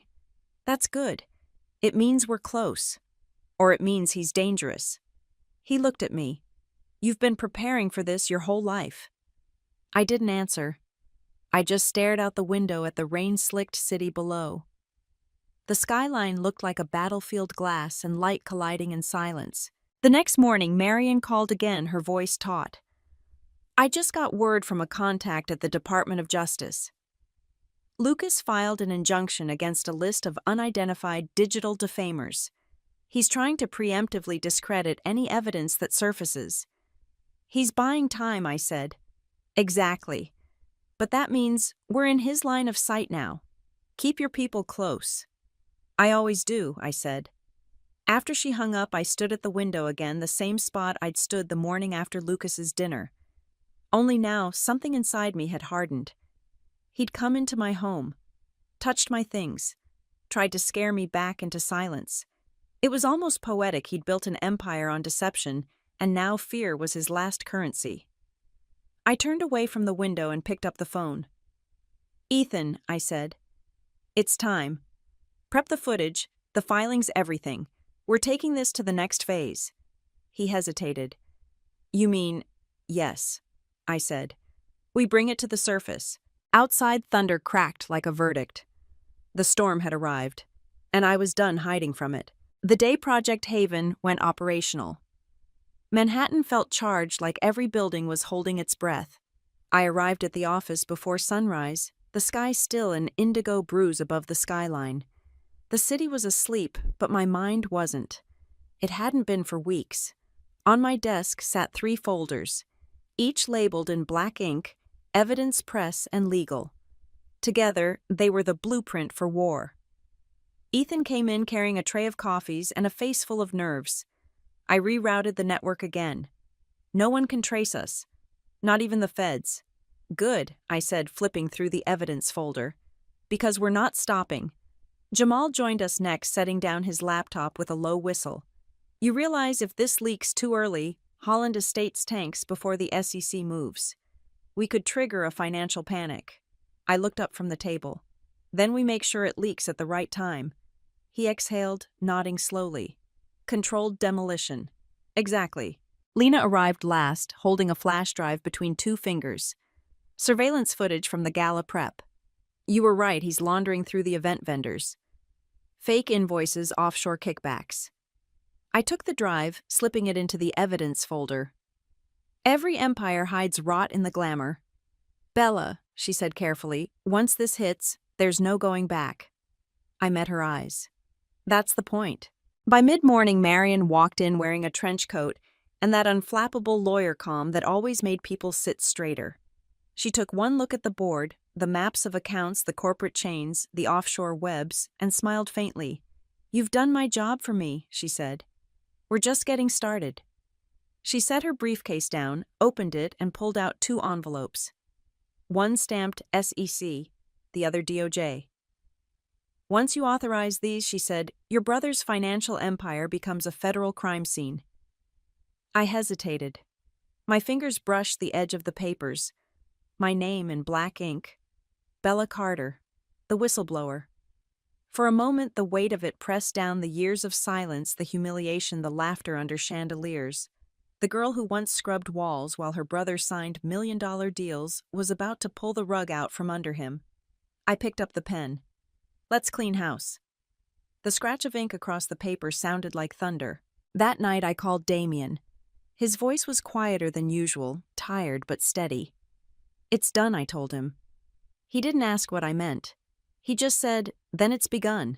"That's good. It means we're close. Or it means he's dangerous." He looked at me. "You've been preparing for this your whole life." I didn't answer. I just stared out the window at the rain-slicked city below. The skyline looked like a battlefield, glass and light colliding in silence. The next morning, Marion called again, her voice taut. "I just got word from a contact at the Department of Justice. Lucas filed an injunction against a list of unidentified digital defamers. He's trying to preemptively discredit any evidence that surfaces." "He's buying time," I said. "Exactly. But that means we're in his line of sight now. Keep your people close." "I always do," I said. After she hung up, I stood at the window again, the same spot I'd stood the morning after Lucas's dinner. Only now, something inside me had hardened. He'd come into my home, touched my things, tried to scare me back into silence. It was almost poetic. He'd built an empire on deception, and now fear was his last currency. I turned away from the window and picked up the phone. "Ethan," I said. "It's time. Prep the footage, the filings, everything. We're taking this to the next phase." He hesitated. "You mean..." "Yes," I said. "We bring it to the surface." Outside, thunder cracked like a verdict. The storm had arrived. and I was done hiding from it. The day Project Haven went operational, Manhattan felt charged like every building was holding its breath. I arrived at the office before sunrise, the sky still an indigo bruise above the skyline. The city was asleep, but my mind wasn't. It hadn't been for weeks. On my desk sat 3 folders, each labeled in black ink, Evidence, Press, and Legal. Together, they were the blueprint for war. Ethan came in carrying a tray of coffees and a face full of nerves. I rerouted the network again. No one can trace us. Not even the feds. Good, I said, flipping through the evidence folder. Because we're not stopping. Jamal joined us next, setting down his laptop with a low whistle. You realize if this leaks too early, Holland Estates tanks before the SEC moves. We could trigger a financial panic. I looked up from the table. Then we make sure it leaks at the right time. He exhaled, nodding slowly. Controlled demolition. Exactly. Lena arrived last, holding a flash drive between 2 fingers. Surveillance footage from the gala prep. You were right, he's laundering through the event vendors. Fake invoices, offshore kickbacks. I took the drive, slipping it into the evidence folder. Every empire hides rot in the glamour. Bella, she said carefully, once this hits, there's no going back. I met her eyes. That's the point. By mid-morning, Marion walked in wearing a trench coat and that unflappable lawyer calm that always made people sit straighter. She took one look at the board, the maps of accounts, the corporate chains, the offshore webs, and smiled faintly. You've done my job for me, she said. We're just getting started. She set her briefcase down, opened it, and pulled out 2 envelopes. One stamped SEC, the other DOJ. Once you authorize these, she said, your brother's financial empire becomes a federal crime scene. I hesitated. My fingers brushed the edge of the papers. My name in black ink. Bella Carter, the whistleblower. For a moment, the weight of it pressed down the years of silence, the humiliation, the laughter under chandeliers. The girl who once scrubbed walls while her brother signed million-dollar deals was about to pull the rug out from under him. I picked up the pen. Let's clean house. The scratch of ink across the paper sounded like thunder. That night I called Damien. His voice was quieter than usual, tired but steady. It's done, I told him. He didn't ask what I meant. He just said, then it's begun.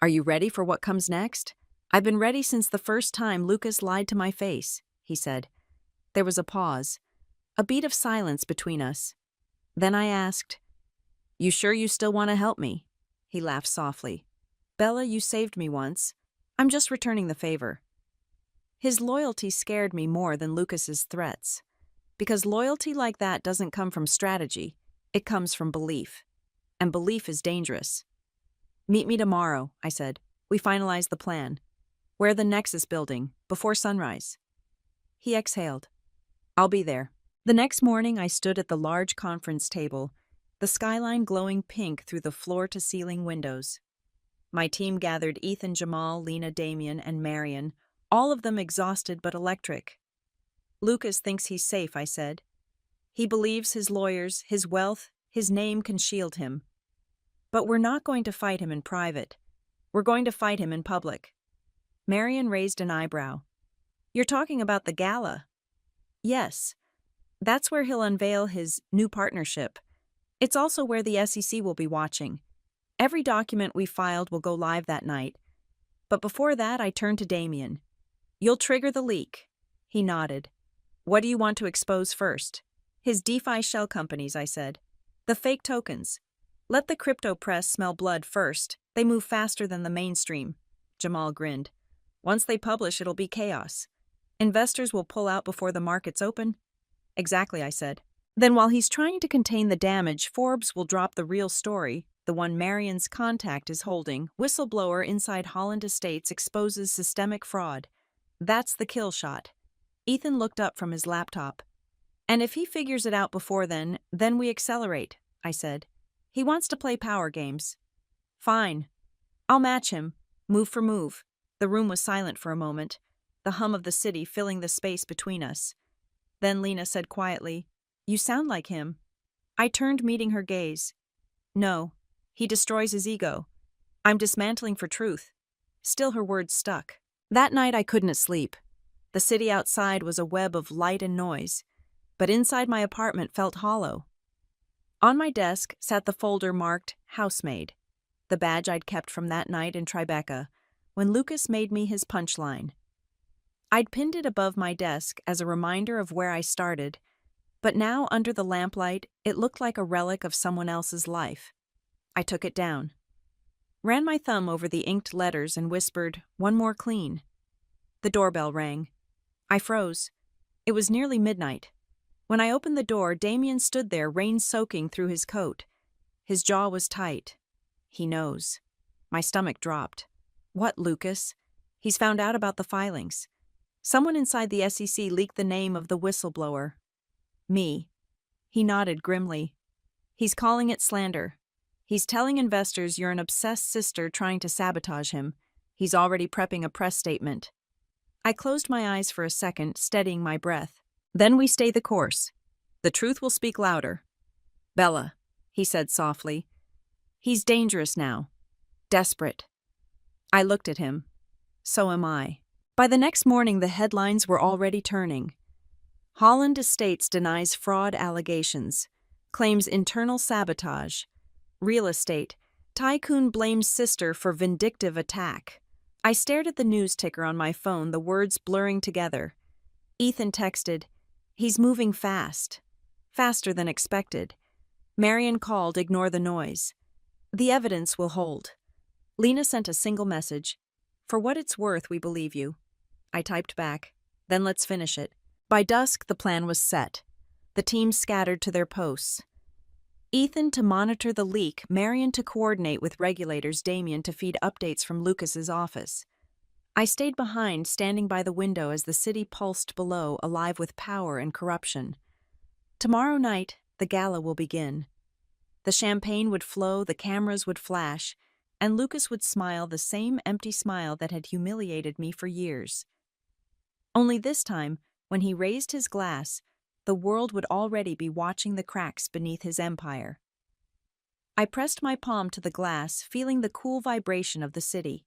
Are you ready for what comes next? I've been ready since the first time Lucas lied to my face, he said. There was a pause, a beat of silence between us. Then I asked, you sure you still want to help me? He laughed softly. Bella, you saved me once. I'm just returning the favor. His loyalty scared me more than Lucas's threats. Because loyalty like that doesn't come from strategy, it comes from belief. And belief is dangerous. Meet me tomorrow, I said. We finalized the plan. We're the Nexus building, before sunrise. He exhaled. I'll be there. The next morning I stood at the large conference table, the skyline glowing pink through the floor-to-ceiling windows. My team gathered Ethan, Jamal, Lena, Damien, and Marion, all of them exhausted but electric. Lucas thinks he's safe, I said. He believes his lawyers, his wealth, his name can shield him. But we're not going to fight him in private. We're going to fight him in public. Marion raised an eyebrow. You're talking about the gala? Yes. That's where he'll unveil his new partnership. It's also where the SEC will be watching. Every document we filed will go live that night. But before that, I turned to Damien. You'll trigger the leak. He nodded. What do you want to expose first? His DeFi shell companies, I said. The fake tokens. Let the crypto press smell blood first. They move faster than the mainstream. Jamal grinned. Once they publish, it'll be chaos. Investors will pull out before the markets open. Exactly, I said. Then while he's trying to contain the damage, Forbes will drop the real story, the one Marion's contact is holding. Whistleblower inside Holland Estates exposes systemic fraud. That's the kill shot. Ethan looked up from his laptop. And if he figures it out before then we accelerate, I said. He wants to play power games. Fine. I'll match him, move for move. The room was silent for a moment, the hum of the city filling the space between us. Then Lena said quietly, You sound like him. I turned, meeting her gaze. No, he destroys his ego. I'm dismantling for truth. Still her words stuck. That night I couldn't sleep. The city outside was a web of light and noise, but inside my apartment felt hollow. On my desk sat the folder marked Housemaid, the badge I'd kept from that night in Tribeca, when Lucas made me his punchline. I'd pinned it above my desk as a reminder of where I started, but now under the lamplight it looked like a relic of someone else's life. I took it down, ran my thumb over the inked letters and whispered, "One more clean." The doorbell rang. I froze. It was nearly midnight. When I opened the door, Damien stood there, rain soaking through his coat. His jaw was tight. He knows. My stomach dropped. What, Lucas? He's found out about the filings. Someone inside the SEC leaked the name of the whistleblower. Me. He nodded grimly. He's calling it slander. He's telling investors you're an obsessed sister trying to sabotage him. He's already prepping a press statement. I closed my eyes for a second, steadying my breath. Then we stay the course. The truth will speak louder. Bella, he said softly. He's dangerous now. Desperate. I looked at him. So am I. By the next morning, the headlines were already turning. Holland Estates denies fraud allegations, claims internal sabotage. Real estate. Tycoon blames sister for vindictive attack. I stared at the news ticker on my phone, the words blurring together. Ethan texted, "He's moving fast. Faster than expected." Marion called, "Ignore the noise. The evidence will hold." Lena sent a single message. "For what it's worth, we believe you." I typed back, "Then let's finish it." By dusk, the plan was set. The team scattered to their posts. Ethan to monitor the leak, Marion to coordinate with regulators, Damien to feed updates from Lucas's office. I stayed behind, standing by the window as the city pulsed below, alive with power and corruption. Tomorrow night, the gala will begin. The champagne would flow, the cameras would flash, and Lucas would smile the same empty smile that had humiliated me for years. Only this time, when he raised his glass, the world would already be watching the cracks beneath his empire. I pressed my palm to the glass, feeling the cool vibration of the city.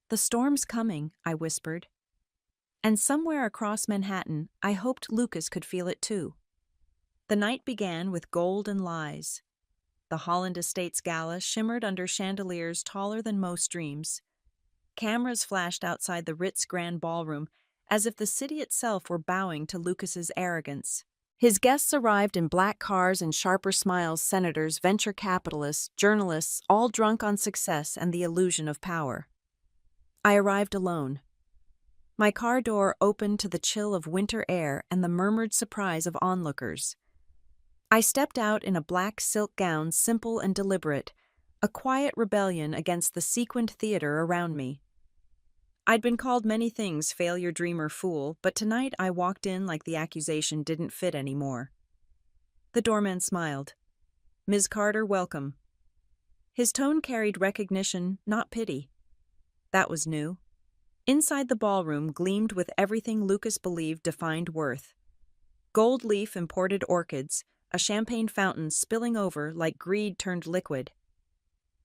"The storm's coming," I whispered. And somewhere across Manhattan, I hoped Lucas could feel it too. The night began with gold and lies. The Holland Estates Gala shimmered under chandeliers taller than most dreams. Cameras flashed outside the Ritz Grand Ballroom, as if the city itself were bowing to Lucas's arrogance. His guests arrived in black cars and sharper smiles, senators, venture capitalists, journalists, all drunk on success and the illusion of power. I arrived alone. My car door opened to the chill of winter air and the murmured surprise of onlookers. I stepped out in a black silk gown, simple and deliberate, a quiet rebellion against the sequined theater around me. I'd been called many things, failure, dreamer, fool, but tonight I walked in like the accusation didn't fit anymore. The doorman smiled. "Ms. Carter, welcome." His tone carried recognition, not pity. That was new. Inside the ballroom gleamed with everything Lucas believed defined worth. Gold leaf imported orchids, a champagne fountain spilling over like greed turned liquid.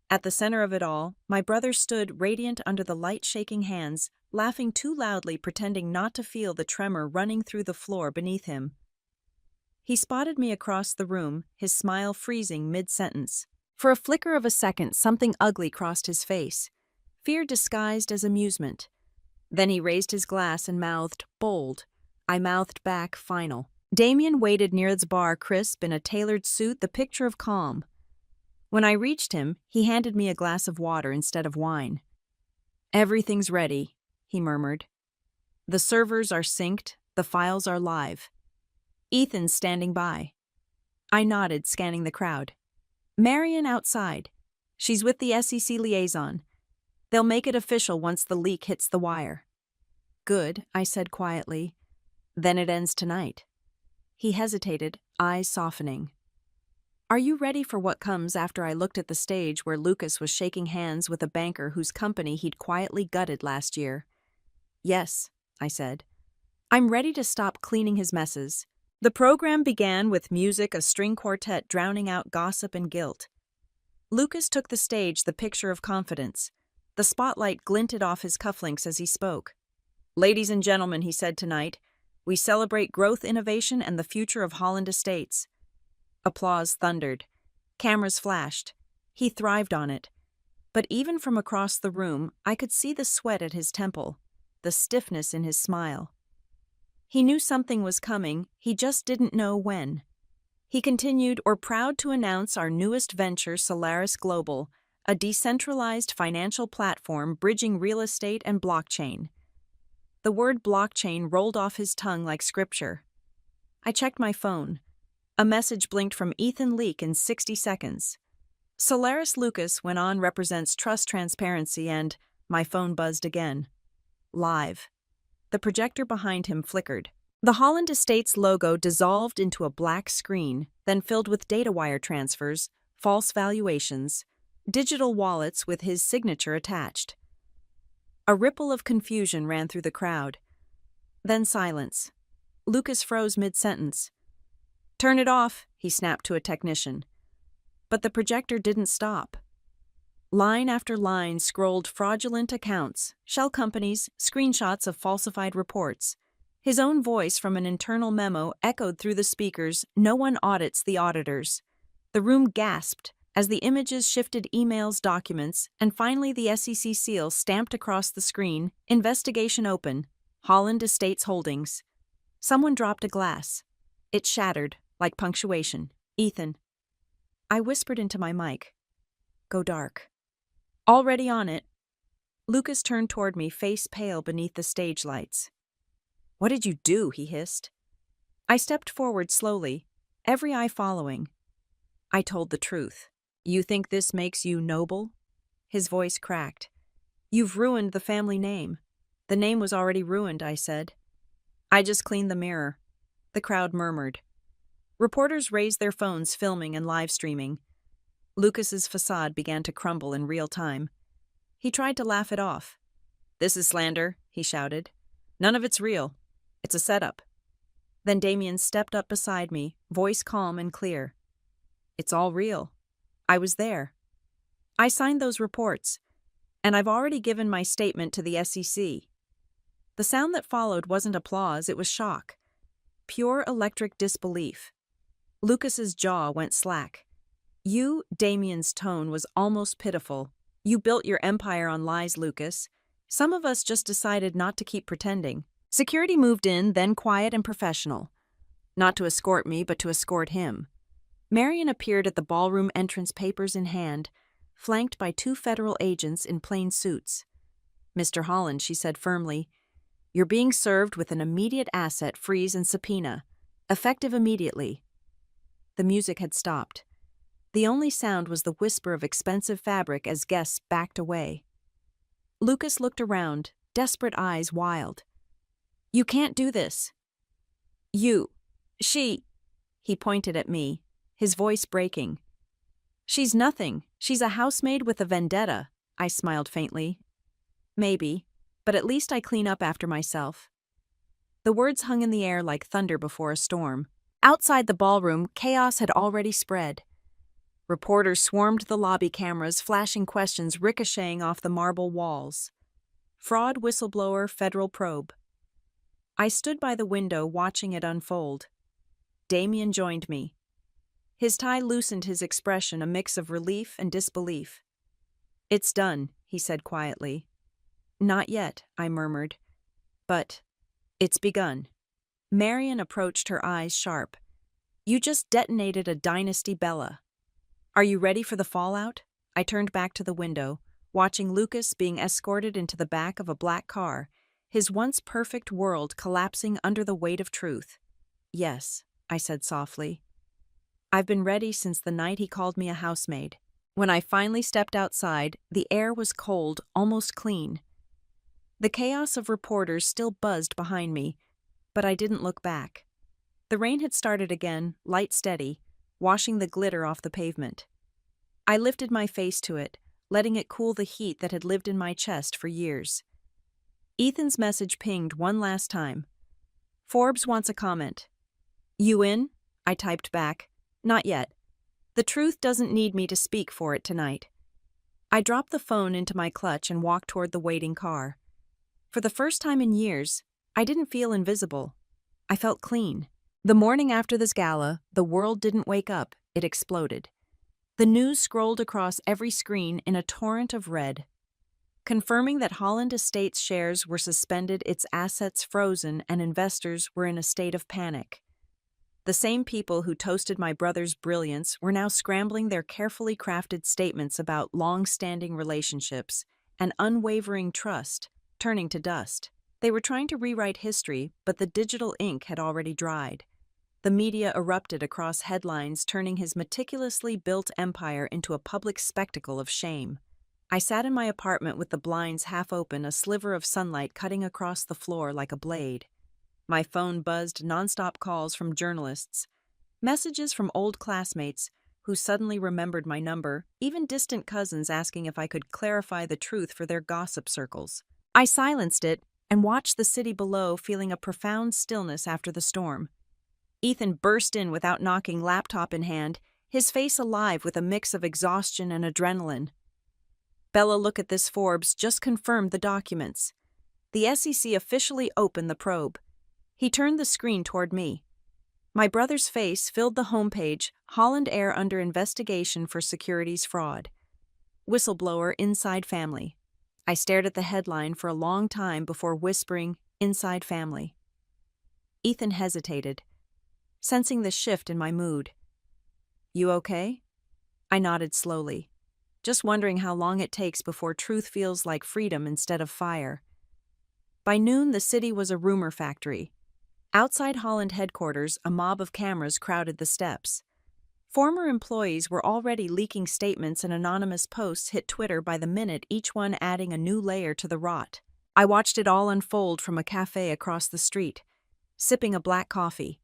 At the center of it all, my brother stood radiant under the light-shaking hands, laughing too loudly, pretending not to feel the tremor running through the floor beneath him. He spotted me across the room, his smile freezing mid-sentence. For a flicker of a second, something ugly crossed his face, fear disguised as amusement. Then he raised his glass and mouthed, "Bold." I mouthed back, "Final." Damien waited near the bar, crisp in a tailored suit, the picture of calm. When I reached him, he handed me a glass of water instead of wine. "Everything's ready," he murmured. "The servers are synced, the files are live. Ethan's standing by." I nodded, scanning the crowd. "Marion outside. She's with the SEC liaison. They'll make it official once the leak hits the wire." "Good," I said quietly. "Then it ends tonight." He hesitated, eyes softening. "Are you ready for what comes?" After I looked at the stage where Lucas was shaking hands with a banker whose company he'd quietly gutted last year. "Yes," I said. "I'm ready to stop cleaning his messes." The program began with music, a string quartet drowning out gossip and guilt. Lucas took the stage, the picture of confidence. The spotlight glinted off his cufflinks as he spoke. "Ladies and gentlemen," he said tonight, "we celebrate growth, innovation, and the future of Holland Estates." Applause thundered. Cameras flashed. He thrived on it. But even from across the room, I could see the sweat at his temple, the stiffness in his smile. He knew something was coming, he just didn't know when. He continued, "We're proud to announce our newest venture, Solaris Global, a decentralized financial platform bridging real estate and blockchain." The word blockchain rolled off his tongue like scripture. I checked my phone. A message blinked from Ethan Leak in 60 seconds. "Solaris Lucas went on represents trust, transparency, and..." My phone buzzed again. Live. The projector behind him flickered. The Holland Estates logo dissolved into a black screen, then filled with data wire transfers, false valuations, digital wallets with his signature attached. A ripple of confusion ran through the crowd. Then silence. Lucas froze mid-sentence. "Turn it off," he snapped to a technician. But the projector didn't stop. Line after line scrolled fraudulent accounts, shell companies, screenshots of falsified reports. His own voice from an internal memo echoed through the speakers, "No one audits the auditors." The room gasped as the images shifted, emails, documents, and finally the SEC seal stamped across the screen, "Investigation open. Holland Estates Holdings." Someone dropped a glass. It shattered, like punctuation. "Ethan." I whispered into my mic. "Go dark." "Already on it." Lucas turned toward me, face pale beneath the stage lights. "What did you do?" he hissed. I stepped forward slowly, every eye following. I told the truth. "You think this makes you noble?" His voice cracked. "You've ruined the family name." "The name was already ruined," I said. "I just cleaned the mirror." The crowd murmured. Reporters raised their phones, filming and live streaming. Lucas's facade began to crumble in real time. He tried to laugh it off. "This is slander," he shouted. "None of it's real. It's a setup." Then Damien stepped up beside me, voice calm and clear. "It's all real. I was there. I signed those reports, and I've already given my statement to the SEC." The sound that followed wasn't applause, it was shock. Pure electric disbelief. Lucas's jaw went slack. "You," Damien's tone was almost pitiful. "You built your empire on lies, Lucas. Some of us just decided not to keep pretending." Security moved in, then quiet and professional. Not to escort me, but to escort him. Marion appeared at the ballroom entrance, papers in hand, flanked by 2 federal agents in plain suits. "Mr. Holland," she said firmly, "you're being served with an immediate asset freeze and subpoena, effective immediately." The music had stopped. The only sound was the whisper of expensive fabric as guests backed away. Lucas looked around, desperate eyes wild. "You can't do this." She," he pointed at me, his voice breaking. "She's nothing. She's a housemaid with a vendetta," I smiled faintly. "Maybe, but at least I clean up after myself." The words hung in the air like thunder before a storm. Outside the ballroom, chaos had already spread. Reporters swarmed the lobby, cameras flashing questions ricocheting off the marble walls. Fraud, whistleblower, federal probe. I stood by the window watching it unfold. Damien joined me. His tie loosened his expression, a mix of relief and disbelief. "It's done," he said quietly. "Not yet," I murmured. "But it's begun." Marion approached, her eyes sharp. "You just detonated a dynasty, Bella. Are you ready for the fallout?" I turned back to the window, watching Lucas being escorted into the back of a black car, his once perfect world collapsing under the weight of truth. "Yes," I said softly. "I've been ready since the night he called me a housemaid." When I finally stepped outside, the air was cold, almost clean. The chaos of reporters still buzzed behind me, but I didn't look back. The rain had started again, light steady, washing the glitter off the pavement. I lifted my face to it, letting it cool the heat that had lived in my chest for years. Ethan's message pinged one last time. "Forbes wants a comment." "You in?" I typed back. "Not yet." The truth doesn't need me to speak for it tonight. I dropped the phone into my clutch and walked toward the waiting car. For the first time in years, I didn't feel invisible. I felt clean. The morning after this gala, the world didn't wake up, it exploded. The news scrolled across every screen in a torrent of red, confirming that Holland Estates shares were suspended, its assets frozen, and investors were in a state of panic. The same people who toasted my brother's brilliance were now scrambling their carefully crafted statements about long-standing relationships and unwavering trust, turning to dust. They were trying to rewrite history, but the digital ink had already dried. The media erupted across headlines, turning his meticulously built empire into a public spectacle of shame. I sat in my apartment with the blinds half open, a sliver of sunlight cutting across the floor like a blade. My phone buzzed nonstop calls from journalists, messages from old classmates who suddenly remembered my number, even distant cousins asking if I could clarify the truth for their gossip circles. I silenced it and watched the city below, feeling a profound stillness after the storm. Ethan burst in without knocking, laptop in hand, his face alive with a mix of exhaustion and adrenaline. "Bella, look at this. Forbes just confirmed the documents. The SEC officially opened the probe." He turned the screen toward me. My brother's face filled the homepage, Holland Air under investigation for securities fraud. Whistleblower inside family. I stared at the headline for a long time before whispering, "Inside family." Ethan hesitated, sensing the shift in my mood. "You okay?" I nodded slowly, just wondering how long it takes before truth feels like freedom instead of fire. By noon, the city was a rumor factory. Outside Holland headquarters, a mob of cameras crowded the steps. Former employees were already leaking statements, and anonymous posts hit Twitter by the minute, each one adding a new layer to the rot. I watched it all unfold from a cafe across the street, sipping a black coffee.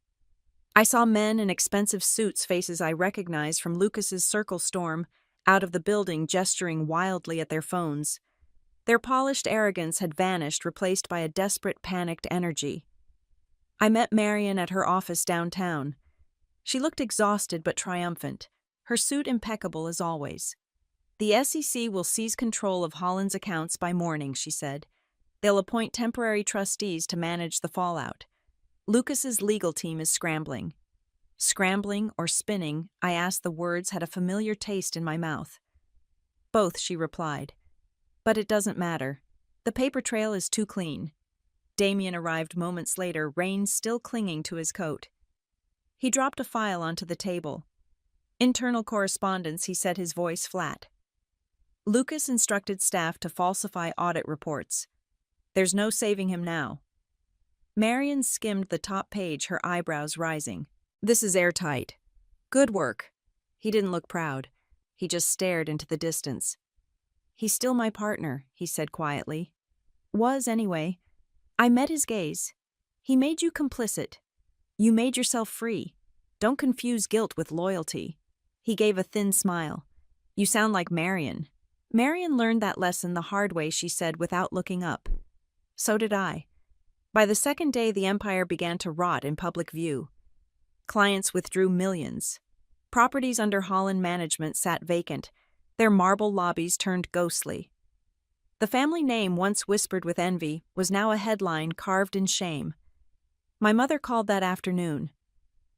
I saw men in expensive suits, faces I recognized from Lucas's Circle Storm, out of the building gesturing wildly at their phones. Their polished arrogance had vanished, replaced by a desperate, panicked energy. I met Marion at her office downtown. She looked exhausted but triumphant, her suit impeccable as always. "The SEC will seize control of Holland's accounts by morning," she said. "They'll appoint temporary trustees to manage the fallout. Lucas's legal team is scrambling." Scrambling or spinning, I asked. The words had a familiar taste in my mouth. "Both," she replied. "But it doesn't matter. The paper trail is too clean." Damien arrived moments later, reins still clinging to his coat. He dropped a file onto the table. "Internal correspondence," he said, his voice flat. "Lucas instructed staff to falsify audit reports. There's no saving him now." Marion skimmed the top page, her eyebrows rising. "This is airtight. Good work." He didn't look proud. He just stared into the distance. "He's still my partner," he said quietly. "Was, anyway." I met his gaze. "He made you complicit. You made yourself free. Don't confuse guilt with loyalty." He gave a thin smile. "You sound like Marion." "Marion learned that lesson the hard way," she said without looking up. So did I. By the second day, the empire began to rot in public view. Clients withdrew millions. Properties under Holland management sat vacant, their marble lobbies turned ghostly. The family name, once whispered with envy, was now a headline carved in shame. My mother called that afternoon.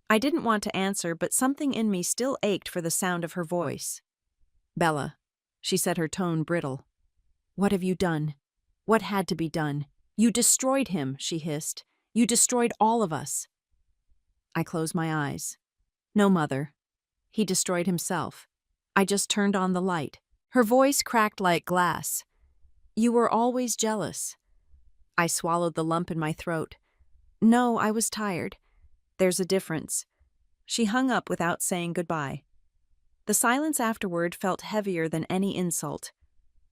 I didn't want to answer, but something in me still ached for the sound of her voice. "Bella," she said, her tone brittle. "What have you done? What had to be done? You destroyed him," she hissed. "You destroyed all of us." I closed my eyes. "No, Mother. He destroyed himself. I just turned on the light." Her voice cracked like glass. "You were always jealous." I swallowed the lump in my throat. "No, I was tired. There's a difference." She hung up without saying goodbye. The silence afterward felt heavier than any insult.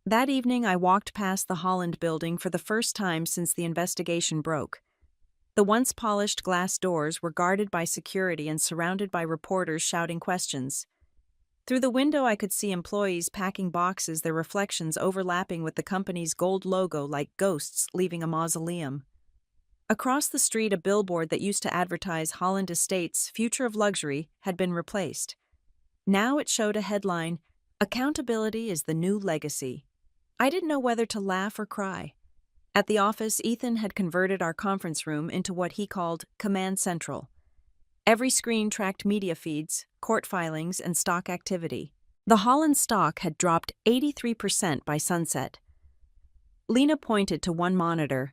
That evening, I walked past the Holland building for the first time since the investigation broke. The once polished glass doors were guarded by security and surrounded by reporters shouting questions. Through the window, I could see employees packing boxes, their reflections overlapping with the company's gold logo like ghosts leaving a mausoleum. Across the street, a billboard that used to advertise Holland Estates' future of luxury had been replaced. Now it showed a headline, "Accountability is the new legacy." I didn't know whether to laugh or cry. At the office, Ethan had converted our conference room into what he called Command Central. Every screen tracked media feeds, court filings, and stock activity. The Holland stock had dropped 83% by sunset. Lena pointed to one monitor.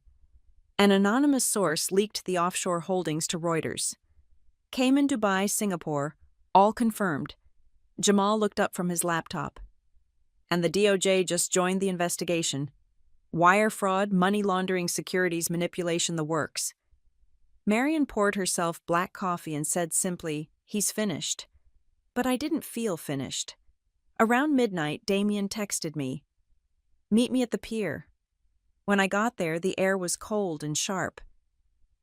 An anonymous source leaked the offshore holdings to Reuters. Cayman, Dubai, Singapore, all confirmed. Jamal looked up from his laptop. And the DOJ just joined the investigation. Wire fraud, money laundering, securities manipulation, the works. Marion poured herself black coffee and said simply, "He's finished." But I didn't feel finished. Around midnight, Damien texted me, "Meet me at the pier." When I got there, the air was cold and sharp.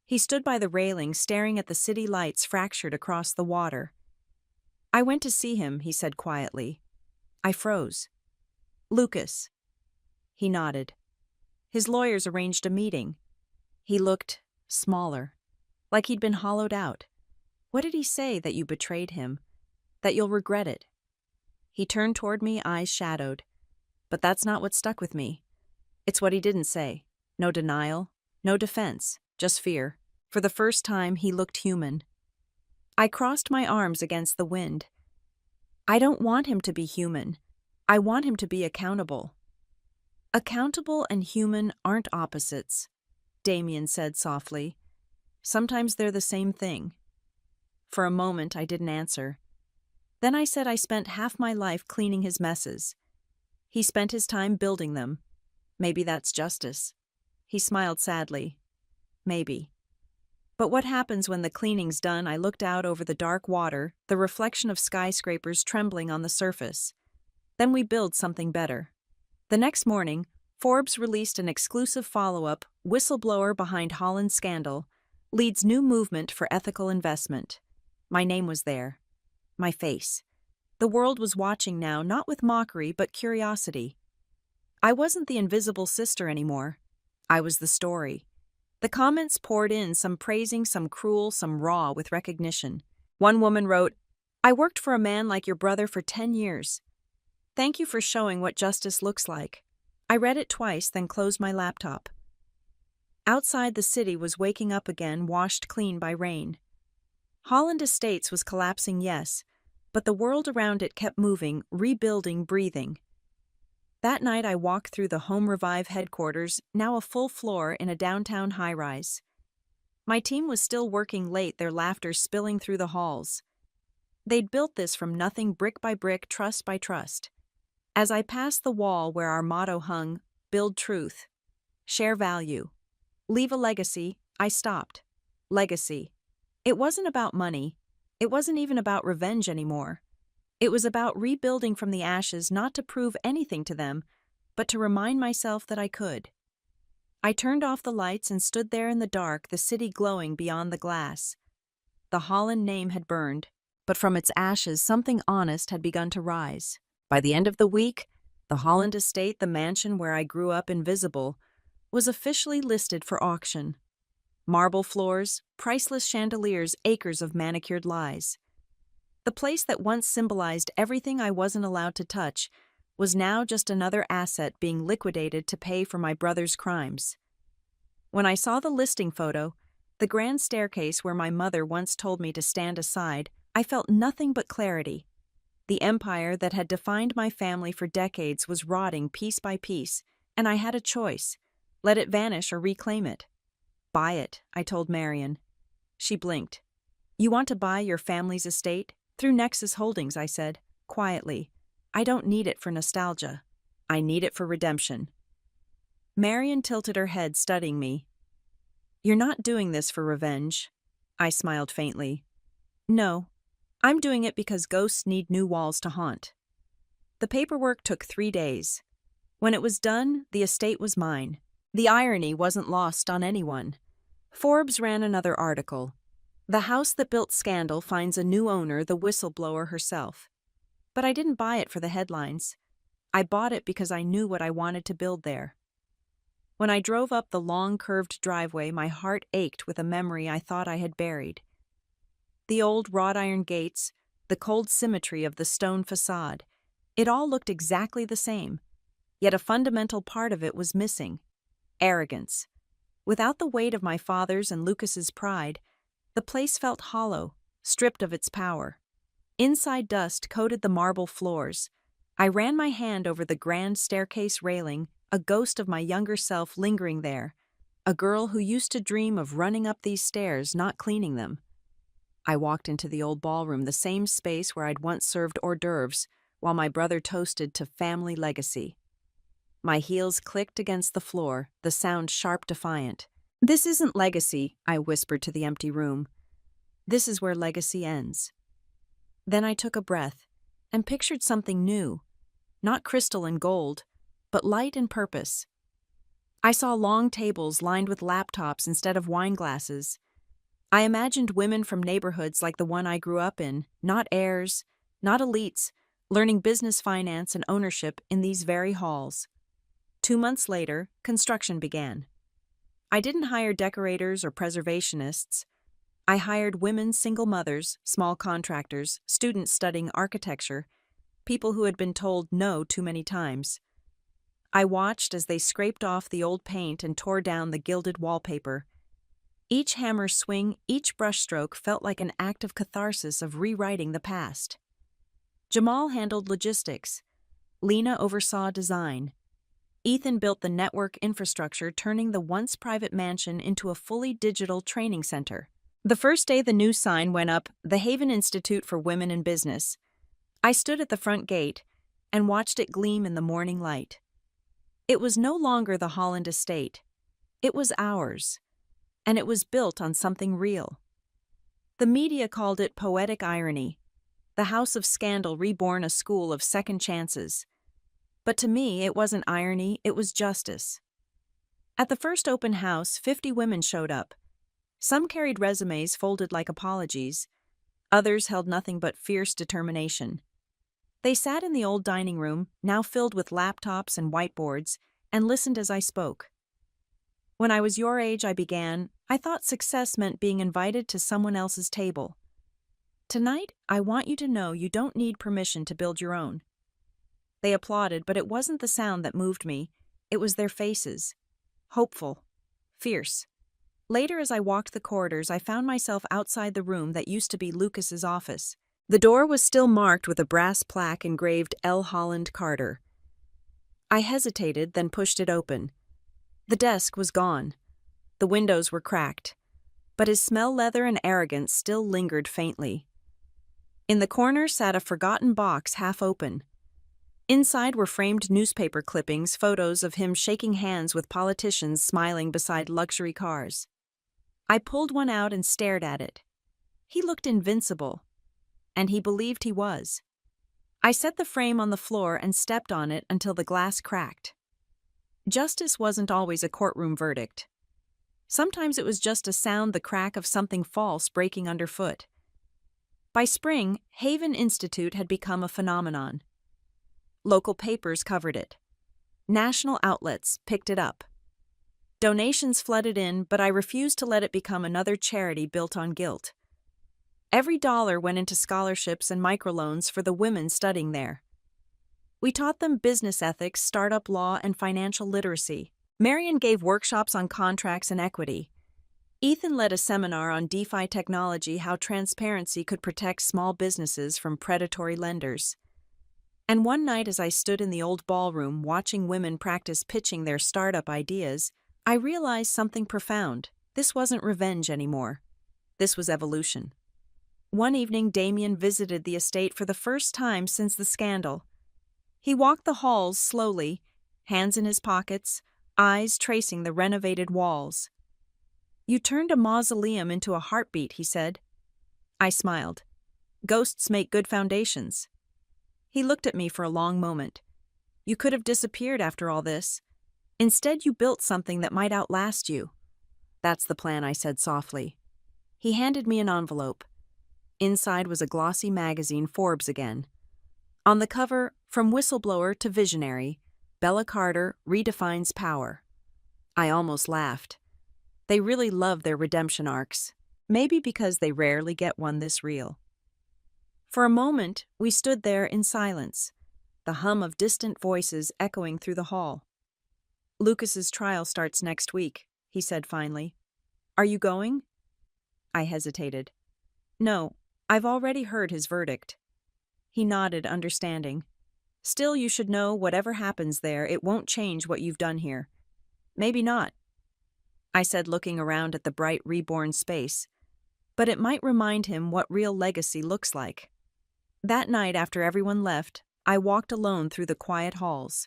He stood by the railing, staring at the city lights fractured across the water. "I went to see him," he said quietly. I froze. "Lucas." He nodded. "His lawyers arranged a meeting." He looked smaller, like he'd been hollowed out. "What did he say? That you betrayed him? That you'll regret it?" He turned toward me, eyes shadowed. But that's not what stuck with me. It's what he didn't say. No denial, no defense, just fear. For the first time, he looked human. I crossed my arms against the wind. I don't want him to be human. I want him to be accountable. "Accountable and human aren't opposites," Damien said softly. "Sometimes they're the same thing." For a moment, I didn't answer. Then I said I spent half my life cleaning his messes. He spent his time building them. Maybe that's justice. He smiled sadly. Maybe. But what happens when the cleaning's done? I looked out over the dark water, the reflection of skyscrapers trembling on the surface. Then we build something better. The next morning, Forbes released an exclusive follow-up, "Whistleblower Behind Holland Scandal Leads New Movement for Ethical Investment." My name was there. My face. The world was watching now, not with mockery, but curiosity. I wasn't the invisible sister anymore. I was the story. The comments poured in, some praising, some cruel, some raw with recognition. One woman wrote, "I worked for a man like your brother for 10 years. Thank you for showing what justice looks like." I read it twice, then closed my laptop. Outside, the city was waking up again, washed clean by rain. Holland Estates was collapsing, yes, but the world around it kept moving, rebuilding, breathing. That night I walked through the Home Revive headquarters, now a full floor in a downtown high-rise. My team was still working late, their laughter spilling through the halls. They'd built this from nothing, brick by brick, trust by trust. As I passed the wall where our motto hung, "Build truth, share value, leave a legacy," I stopped. Legacy. It wasn't about money. It wasn't even about revenge anymore. It was about rebuilding from the ashes, not to prove anything to them, but to remind myself that I could. I turned off the lights and stood there in the dark, the city glowing beyond the glass. The Holland name had burned, but from its ashes something honest had begun to rise. By the end of the week, the Holland estate, the mansion where I grew up invisible, was officially listed for auction. Marble floors, priceless chandeliers, acres of manicured lies. The place that once symbolized everything I wasn't allowed to touch was now just another asset being liquidated to pay for my brother's crimes. When I saw the listing photo, the grand staircase where my mother once told me to stand aside, I felt nothing but clarity. The empire that had defined my family for decades was rotting piece by piece, and I had a choice: let it vanish or reclaim it. "Buy it," I told Marion. She blinked. "You want to buy your family's estate?" "Through Nexus Holdings," I said, quietly. "I don't need it for nostalgia. I need it for redemption." Marion tilted her head, studying me. "You're not doing this for revenge." I smiled faintly. "No, I'm doing it because ghosts need new walls to haunt." The paperwork took 3 days. When it was done, the estate was mine. The irony wasn't lost on anyone. Forbes ran another article. "The house that built scandal finds a new owner, the whistleblower herself." But I didn't buy it for the headlines. I bought it because I knew what I wanted to build there. When I drove up the long, curved driveway, my heart ached with a memory I thought I had buried. The old wrought iron gates, the cold symmetry of the stone facade. It all looked exactly the same, yet a fundamental part of it was missing: arrogance. Without the weight of my father's and Lucas's pride, the place felt hollow, stripped of its power. Inside dust coated the marble floors. I ran my hand over the grand staircase railing, a ghost of my younger self lingering there, a girl who used to dream of running up these stairs, not cleaning them. I walked into the old ballroom, the same space where I'd once served hors d'oeuvres, while my brother toasted to family legacy. My heels clicked against the floor, the sound sharp, defiant. "This isn't legacy," I whispered to the empty room. "This is where legacy ends." Then I took a breath and pictured something new, not crystal and gold, but light and purpose. I saw long tables lined with laptops instead of wine glasses. I imagined women from neighborhoods like the one I grew up in, not heirs, not elites, learning business finance and ownership in these very halls. 2 months later, construction began. I didn't hire decorators or preservationists. I hired women, single mothers, small contractors, students studying architecture, people who had been told no too many times. I watched as they scraped off the old paint and tore down the gilded wallpaper. Each hammer swing, each brushstroke felt like an act of catharsis, of rewriting the past. Jamal handled logistics. Lena oversaw design. Ethan built the network infrastructure, turning the once private mansion into a fully digital training center. The first day the new sign went up, the Haven Institute for Women in Business. I stood at the front gate and watched it gleam in the morning light. It was no longer the Holland estate. It was ours, and it was built on something real. The media called it poetic irony, the house of scandal reborn, a school of second chances. But to me, it wasn't irony, it was justice. At the first open house, 50 women showed up. Some carried resumes folded like apologies. Others held nothing but fierce determination. They sat in the old dining room, now filled with laptops and whiteboards, and listened as I spoke. "When I was your age," I began, "I thought success meant being invited to someone else's table. Tonight, I want you to know you don't need permission to build your own." They applauded, but it wasn't the sound that moved me. It was their faces. Hopeful. Fierce. Later, as I walked the corridors, I found myself outside the room that used to be Lucas's office. The door was still marked with a brass plaque engraved L. Holland Carter. I hesitated, then pushed it open. The desk was gone. The windows were cracked. But his smell, leather, and arrogance still lingered faintly. In the corner sat a forgotten box, half open. Inside were framed newspaper clippings, photos of him shaking hands with politicians, smiling beside luxury cars. I pulled one out and stared at it. He looked invincible, and he believed he was. I set the frame on the floor and stepped on it until the glass cracked. Justice wasn't always a courtroom verdict. Sometimes it was just a sound, the crack of something false breaking underfoot. By spring, Haven Institute had become a phenomenon. Local papers covered it. National outlets picked it up. Donations flooded in, but I refused to let it become another charity built on guilt. Every dollar went into scholarships and microloans for the women studying there. We taught them business ethics, startup law, and financial literacy. Marion gave workshops on contracts and equity. Ethan led a seminar on DeFi technology, how transparency could protect small businesses from predatory lenders. And one night, as I stood in the old ballroom watching women practice pitching their startup ideas, I realized something profound. This wasn't revenge anymore. This was evolution. One evening, Damien visited the estate for the first time since the scandal. He walked the halls slowly, hands in his pockets, eyes tracing the renovated walls. "You turned a mausoleum into a heartbeat," he said. I smiled. "Ghosts make good foundations." He looked at me for a long moment. "You could have disappeared after all this. Instead, you built something that might outlast you." "That's the plan," I said softly. He handed me an envelope. Inside was a glossy magazine, Forbes again. On the cover, "From Whistleblower to Visionary, Bella Carter Redefines Power." I almost laughed. They really love their redemption arcs, maybe because they rarely get one this real. For a moment, we stood there in silence, the hum of distant voices echoing through the hall. "Lucas's trial starts next week," he said finally. "Are you going?" I hesitated. "No, I've already heard his verdict." He nodded, understanding. "Still, you should know whatever happens there, it won't change what you've done here." "Maybe not," I said, looking around at the bright reborn space. "But it might remind him what real legacy looks like." That night, after everyone left, I walked alone through the quiet halls.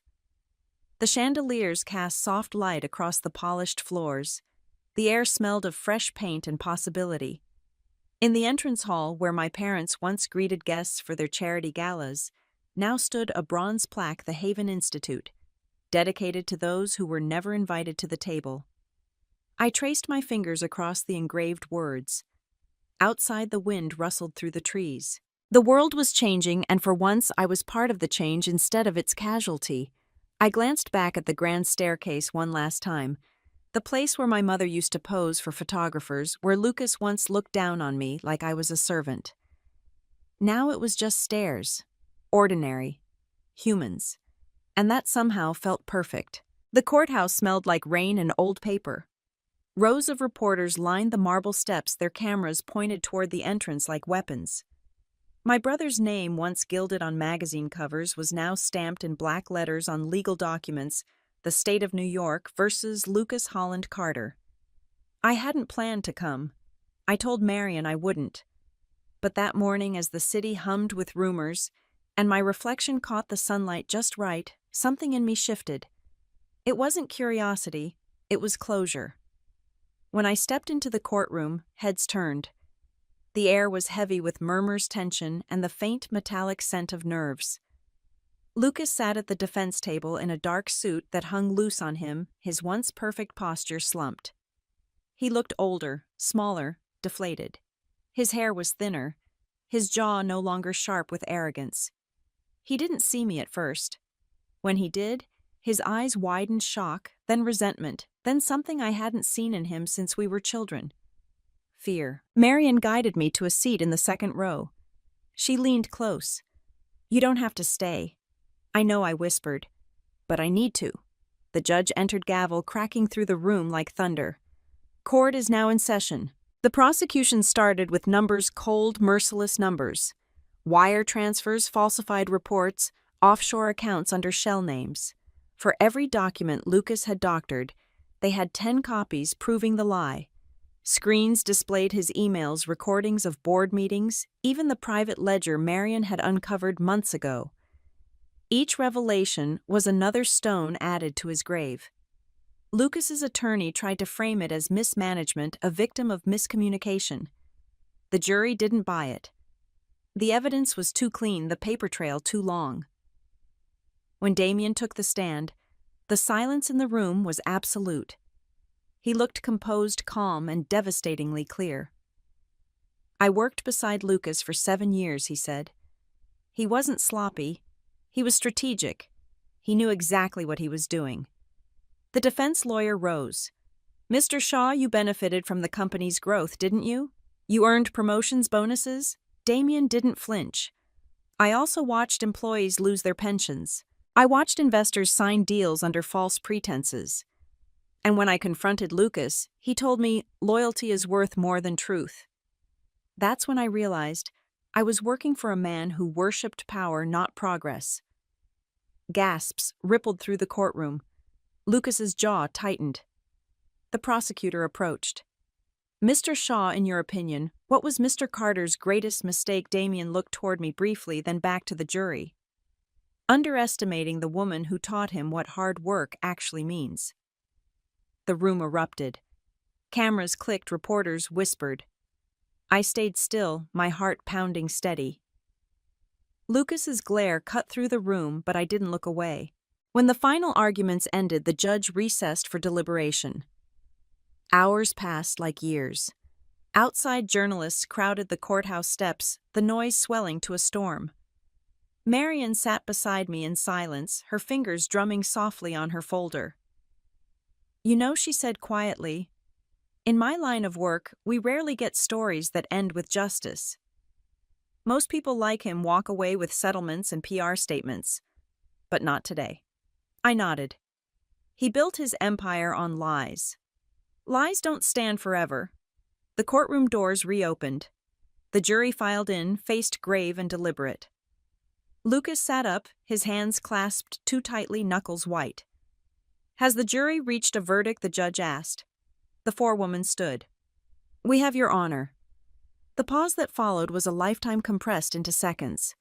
The chandeliers cast soft light across the polished floors. The air smelled of fresh paint and possibility. In the entrance hall, where my parents once greeted guests for their charity galas, now stood a bronze plaque, the Haven Institute, dedicated to those who were never invited to the table. I traced my fingers across the engraved words. Outside, the wind rustled through the trees. The world was changing, and for once I was part of the change instead of its casualty. I glanced back at the grand staircase one last time, the place where my mother used to pose for photographers, where Lucas once looked down on me like I was a servant. Now it was just stairs. Ordinary. Humans. And that somehow felt perfect. The courthouse smelled like rain and old paper. Rows of reporters lined the marble steps, their cameras pointed toward the entrance like weapons. My brother's name, once gilded on magazine covers, was now stamped in black letters on legal documents, the state of New York versus Lucas Holland Carter. I hadn't planned to come. I told Marion I wouldn't. But that morning, as the city hummed with rumors, and my reflection caught the sunlight just right, something in me shifted. It wasn't curiosity, it was closure. When I stepped into the courtroom, heads turned. The air was heavy with murmurs, tension, and the faint metallic scent of nerves. Lucas sat at the defense table in a dark suit that hung loose on him, his once perfect posture slumped. He looked older, smaller, deflated. His hair was thinner, his jaw no longer sharp with arrogance. He didn't see me at first. When he did, his eyes widened shock, then resentment, then something I hadn't seen in him since we were children. Fear. Marion guided me to a seat in the second row. She leaned close. "You don't have to stay." "I know," I whispered. "But I need to." The judge entered, gavel cracking through the room like thunder. "Court is now in session." The prosecution started with numbers, cold, merciless numbers. Wire transfers, falsified reports, offshore accounts under shell names. For every document Lucas had doctored, they had 10 copies proving the lie. Screens displayed his emails, recordings of board meetings, even the private ledger Marion had uncovered months ago. Each revelation was another stone added to his grave. Lucas's attorney tried to frame it as mismanagement, a victim of miscommunication. The jury didn't buy it. The evidence was too clean, the paper trail too long. When Damien took the stand, the silence in the room was absolute. He looked composed, calm, and devastatingly clear. "I worked beside Lucas for 7 years," he said. "He wasn't sloppy. He was strategic. He knew exactly what he was doing." The defense lawyer rose. "Mr. Shaw, you benefited from the company's growth, didn't you? You earned promotions, bonuses?" Damien didn't flinch. "I also watched employees lose their pensions. I watched investors sign deals under false pretenses. And when I confronted Lucas, he told me loyalty is worth more than truth." That's when I realized I was working for a man who worshipped power, not progress. Gasps rippled through the courtroom. Lucas's jaw tightened. The prosecutor approached. "Mr. Shaw, in your opinion, what was Mr. Carter's greatest mistake?" Damien looked toward me briefly, then back to the jury. "Underestimating the woman who taught him what hard work actually means." The room erupted. Cameras clicked, reporters whispered. I stayed still, my heart pounding steady. Lucas's glare cut through the room, but I didn't look away. When the final arguments ended, the judge recessed for deliberation. Hours passed like years. Outside, journalists crowded the courthouse steps, the noise swelling to a storm. Marion sat beside me in silence, her fingers drumming softly on her folder. "You know," she said quietly, "in my line of work, we rarely get stories that end with justice." Most people like him walk away with settlements and PR statements. But not today. I nodded. He built his empire on lies. Lies don't stand forever. The courtroom doors reopened. The jury filed in, faced grave and deliberate. Lucas sat up, his hands clasped too tightly, knuckles white. "Has the jury reached a verdict?" the judge asked. The forewoman stood. "We have your honor." The pause that followed was a lifetime compressed into seconds.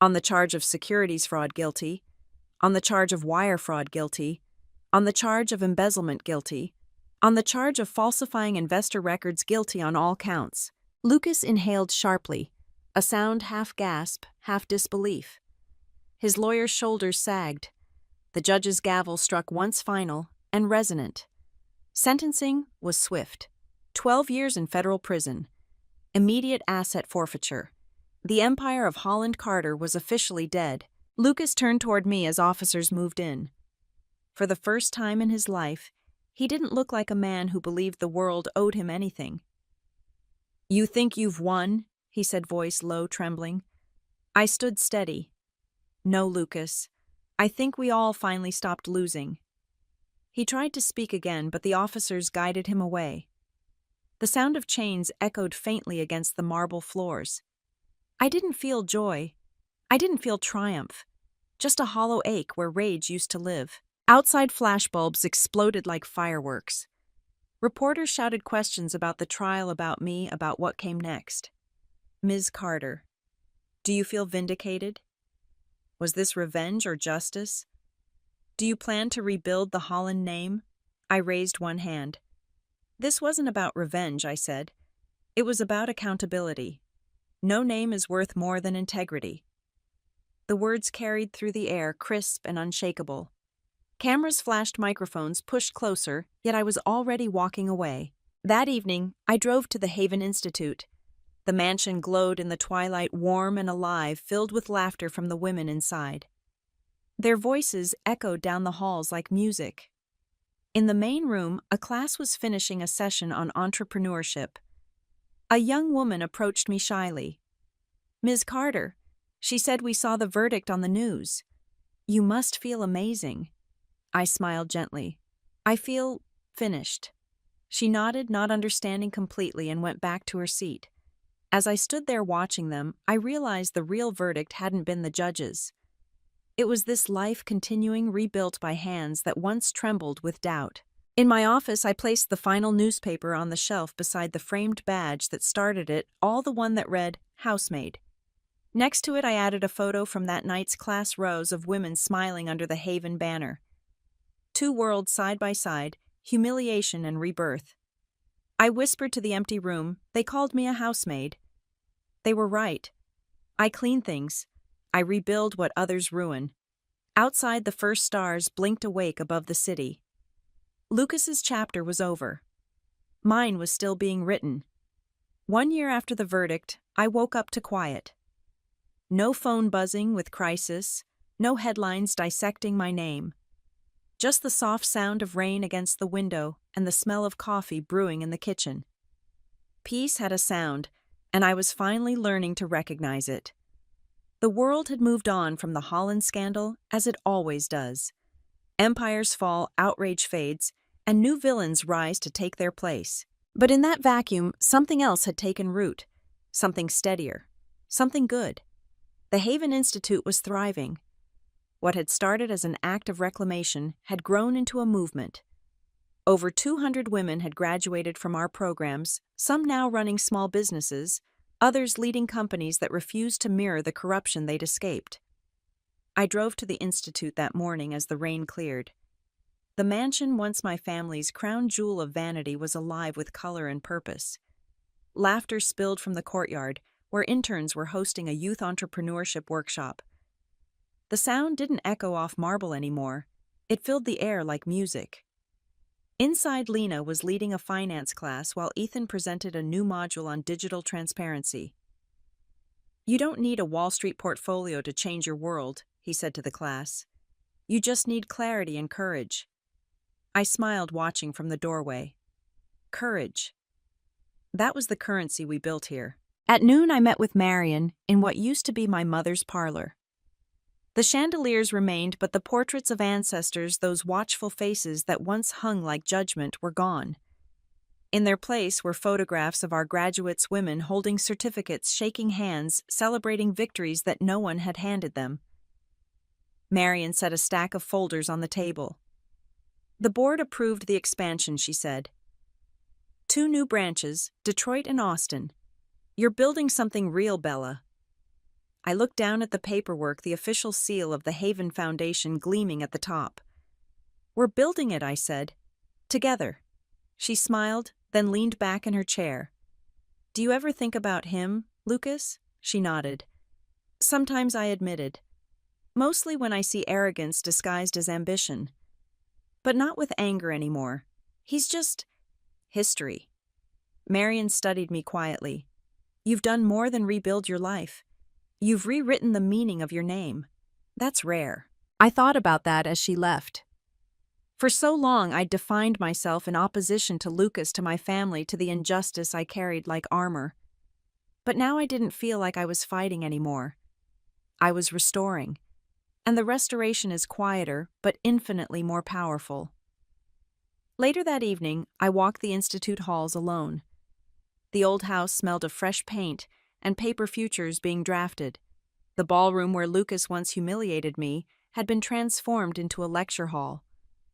On the charge of securities fraud, guilty. On the charge of wire fraud, guilty. On the charge of embezzlement, guilty. On the charge of falsifying investor records, guilty on all counts. Lucas inhaled sharply, a sound half gasp, half disbelief. His lawyer's shoulders sagged. The judge's gavel struck once final and resonant. Sentencing was swift. 12 years in federal prison. Immediate asset forfeiture. The empire of Holland Carter was officially dead. Lucas turned toward me as officers moved in. For the first time in his life, he didn't look like a man who believed the world owed him anything. "You think you've won?" he said, voice low, trembling. I stood steady. "No, Lucas. I think we all finally stopped losing." He tried to speak again, but the officers guided him away. The sound of chains echoed faintly against the marble floors. I didn't feel joy. I didn't feel triumph. Just a hollow ache where rage used to live. Outside flashbulbs exploded like fireworks. Reporters shouted questions about the trial, about me, about what came next. "Ms. Carter, do you feel vindicated? Was this revenge or justice? Do you plan to rebuild the Holland name?" I raised one hand. "This wasn't about revenge," I said. "It was about accountability. No name is worth more than integrity." The words carried through the air, crisp and unshakable. Cameras flashed, microphones pushed closer, yet I was already walking away. That evening, I drove to the Haven Institute. The mansion glowed in the twilight, warm and alive, filled with laughter from the women inside. Their voices echoed down the halls like music. In the main room, a class was finishing a session on entrepreneurship. A young woman approached me shyly. "Ms. Carter," she said, "we saw the verdict on the news. You must feel amazing." I smiled gently. "I feel finished." She nodded, not understanding completely, and went back to her seat. As I stood there watching them, I realized the real verdict hadn't been the judge's. It was this life continuing, rebuilt by hands that once trembled with doubt. In my office, I placed the final newspaper on the shelf beside the framed badge that started it, all the one that read, "Housemaid." Next to it, I added a photo from that night's class, rows of women smiling under the Haven banner. Two worlds side by side, humiliation and rebirth. I whispered to the empty room, "They called me a housemaid." They were right. I clean things. I rebuild what others ruin. Outside, the first stars blinked awake above the city. Lucas's chapter was over. Mine was still being written. 1 year after the verdict, I woke up to quiet. No phone buzzing with crisis, no headlines dissecting my name. Just the soft sound of rain against the window and the smell of coffee brewing in the kitchen. Peace had a sound, and I was finally learning to recognize it. The world had moved on from the Holland scandal, as it always does. Empires fall, outrage fades, and new villains rise to take their place. But in that vacuum, something else had taken root. Something steadier. Something good. The Haven Institute was thriving. What had started as an act of reclamation had grown into a movement. Over 200 women had graduated from our programs, some now running small businesses, others leading companies that refused to mirror the corruption they'd escaped. I drove to the Institute that morning as the rain cleared. The mansion, once my family's crown jewel of vanity, was alive with color and purpose. Laughter spilled from the courtyard, where interns were hosting a youth entrepreneurship workshop. The sound didn't echo off marble anymore. It filled the air like music. Inside, Lena was leading a finance class while Ethan presented a new module on digital transparency. "You don't need a Wall Street portfolio to change your world," he said to the class. "You just need clarity and courage." I smiled, watching from the doorway. Courage. That was the currency we built here. At noon, I met with Marion in what used to be my mother's parlor. The chandeliers remained, but the portraits of ancestors, those watchful faces that once hung like judgment, were gone. In their place were photographs of our graduates' women holding certificates, shaking hands, celebrating victories that no one had handed them. Marion set a stack of folders on the table. The board approved the expansion, she said. 2 new branches, Detroit and Austin. You're building something real, Bella. I looked down at the paperwork, the official seal of the Haven Foundation gleaming at the top. We're building it, I said. Together. She smiled, then leaned back in her chair. Do you ever think about him, Lucas? She nodded. Sometimes, I admitted. Mostly when I see arrogance disguised as ambition. But not with anger anymore. He's just history. Marion studied me quietly. You've done more than rebuild your life. You've rewritten the meaning of your name. That's rare. I thought about that as she left. For so long, I'd defined myself in opposition to Lucas, to my family, to the injustice I carried like armor. But now I didn't feel like I was fighting anymore. I was restoring. And the restoration is quieter, but infinitely more powerful. Later that evening, I walked the Institute halls alone. The old house smelled of fresh paint and paper futures being drafted. The ballroom where Lucas once humiliated me had been transformed into a lecture hall.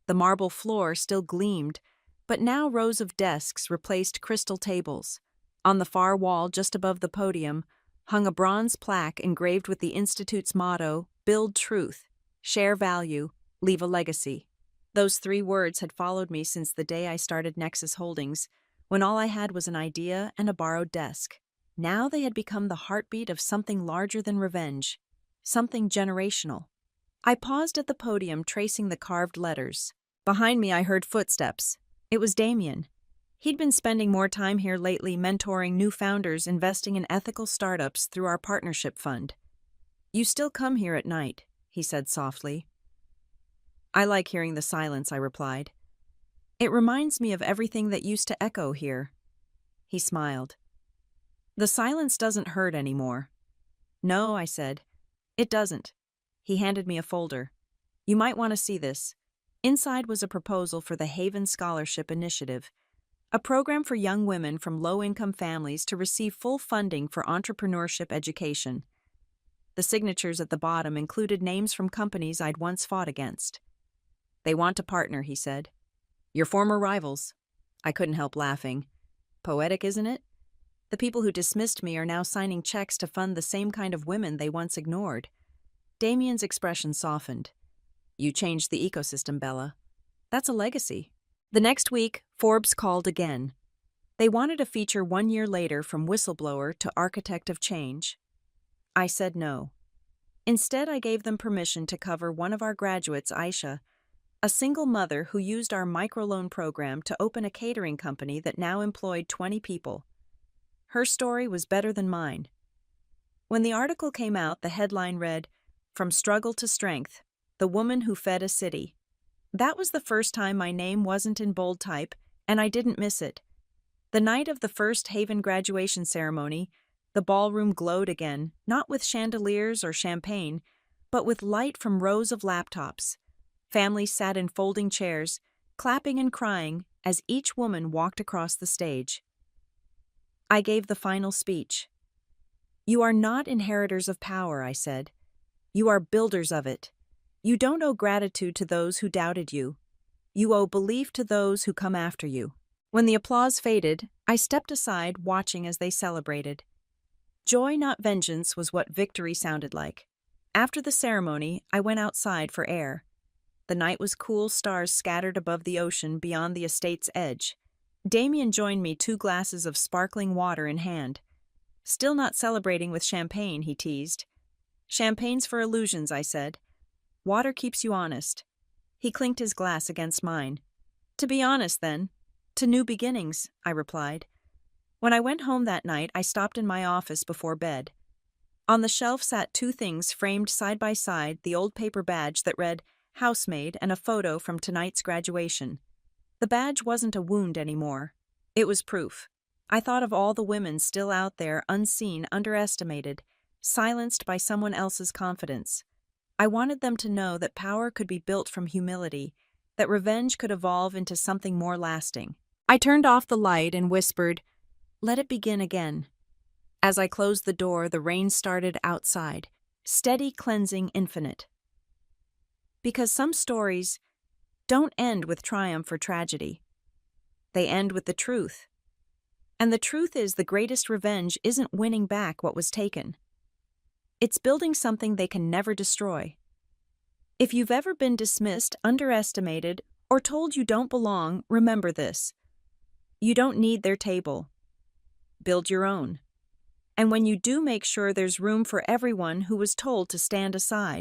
The marble floor still gleamed, but now rows of desks replaced crystal tables. On the far wall, just above the podium, hung a bronze plaque engraved with the Institute's motto, Build Truth, Share Value, Leave a Legacy. Those 3 words had followed me since the day I started Nexus Holdings, when all I had was an idea and a borrowed desk. Now they had become the heartbeat of something larger than revenge, something generational. I paused at the podium, tracing the carved letters. Behind me, I heard footsteps. It was Damien. He'd been spending more time here lately, mentoring new founders, investing in ethical startups through our partnership fund. You still come here at night, he said softly. I like hearing the silence, I replied. It reminds me of everything that used to echo here. He smiled. The silence doesn't hurt anymore. No, I said. It doesn't. He handed me a folder. You might want to see this. Inside was a proposal for the Haven Scholarship Initiative, a program for young women from low-income families to receive full funding for entrepreneurship education. The signatures at the bottom included names from companies I'd once fought against. They want to partner, he said. Your former rivals. I couldn't help laughing. Poetic, isn't it? The people who dismissed me are now signing checks to fund the same kind of women they once ignored. Damien's expression softened. You changed the ecosystem, Bella. That's a legacy. The next week, Forbes called again. They wanted a feature 1 year later, from whistleblower to architect of change. I said no. Instead, I gave them permission to cover one of our graduates, Aisha, a single mother who used our microloan program to open a catering company that now employed 20 people. Her story was better than mine. When the article came out, the headline read, From Struggle to Strength, The Woman Who Fed a City. That was the first time my name wasn't in bold type, and I didn't miss it. The night of the first Haven graduation ceremony, the ballroom glowed again, not with chandeliers or champagne, but with light from rows of laptops. Families sat in folding chairs, clapping and crying as each woman walked across the stage. I gave the final speech. You are not inheritors of power, I said. You are builders of it. You don't owe gratitude to those who doubted you. You owe belief to those who come after you. When the applause faded, I stepped aside, watching as they celebrated. Joy, not vengeance, was what victory sounded like. After the ceremony, I went outside for air. The night was cool, stars scattered above the ocean beyond the estate's edge. Damien joined me, 2 glasses of sparkling water in hand. Still not celebrating with champagne, he teased. Champagne's for illusions, I said. Water keeps you honest. He clinked his glass against mine. To be honest, then. To new beginnings, I replied. When I went home that night, I stopped in my office before bed. On the shelf sat 2 things framed side by side, the old paper badge that read Housemaid and a photo from tonight's graduation. The badge wasn't a wound anymore. It was proof. I thought of all the women still out there, unseen, underestimated, silenced by someone else's confidence. I wanted them to know that power could be built from humility, that revenge could evolve into something more lasting. I turned off the light and whispered, "Let it begin again." As I closed the door, the rain started outside, steady, cleansing, infinite. Because some stories don't end with triumph or tragedy. They end with the truth. And the truth is, the greatest revenge isn't winning back what was taken. It's building something they can never destroy. If you've ever been dismissed, underestimated, or told you don't belong, remember this. You don't need their table. Build your own. And when you do, make sure there's room for everyone who was told to stand aside.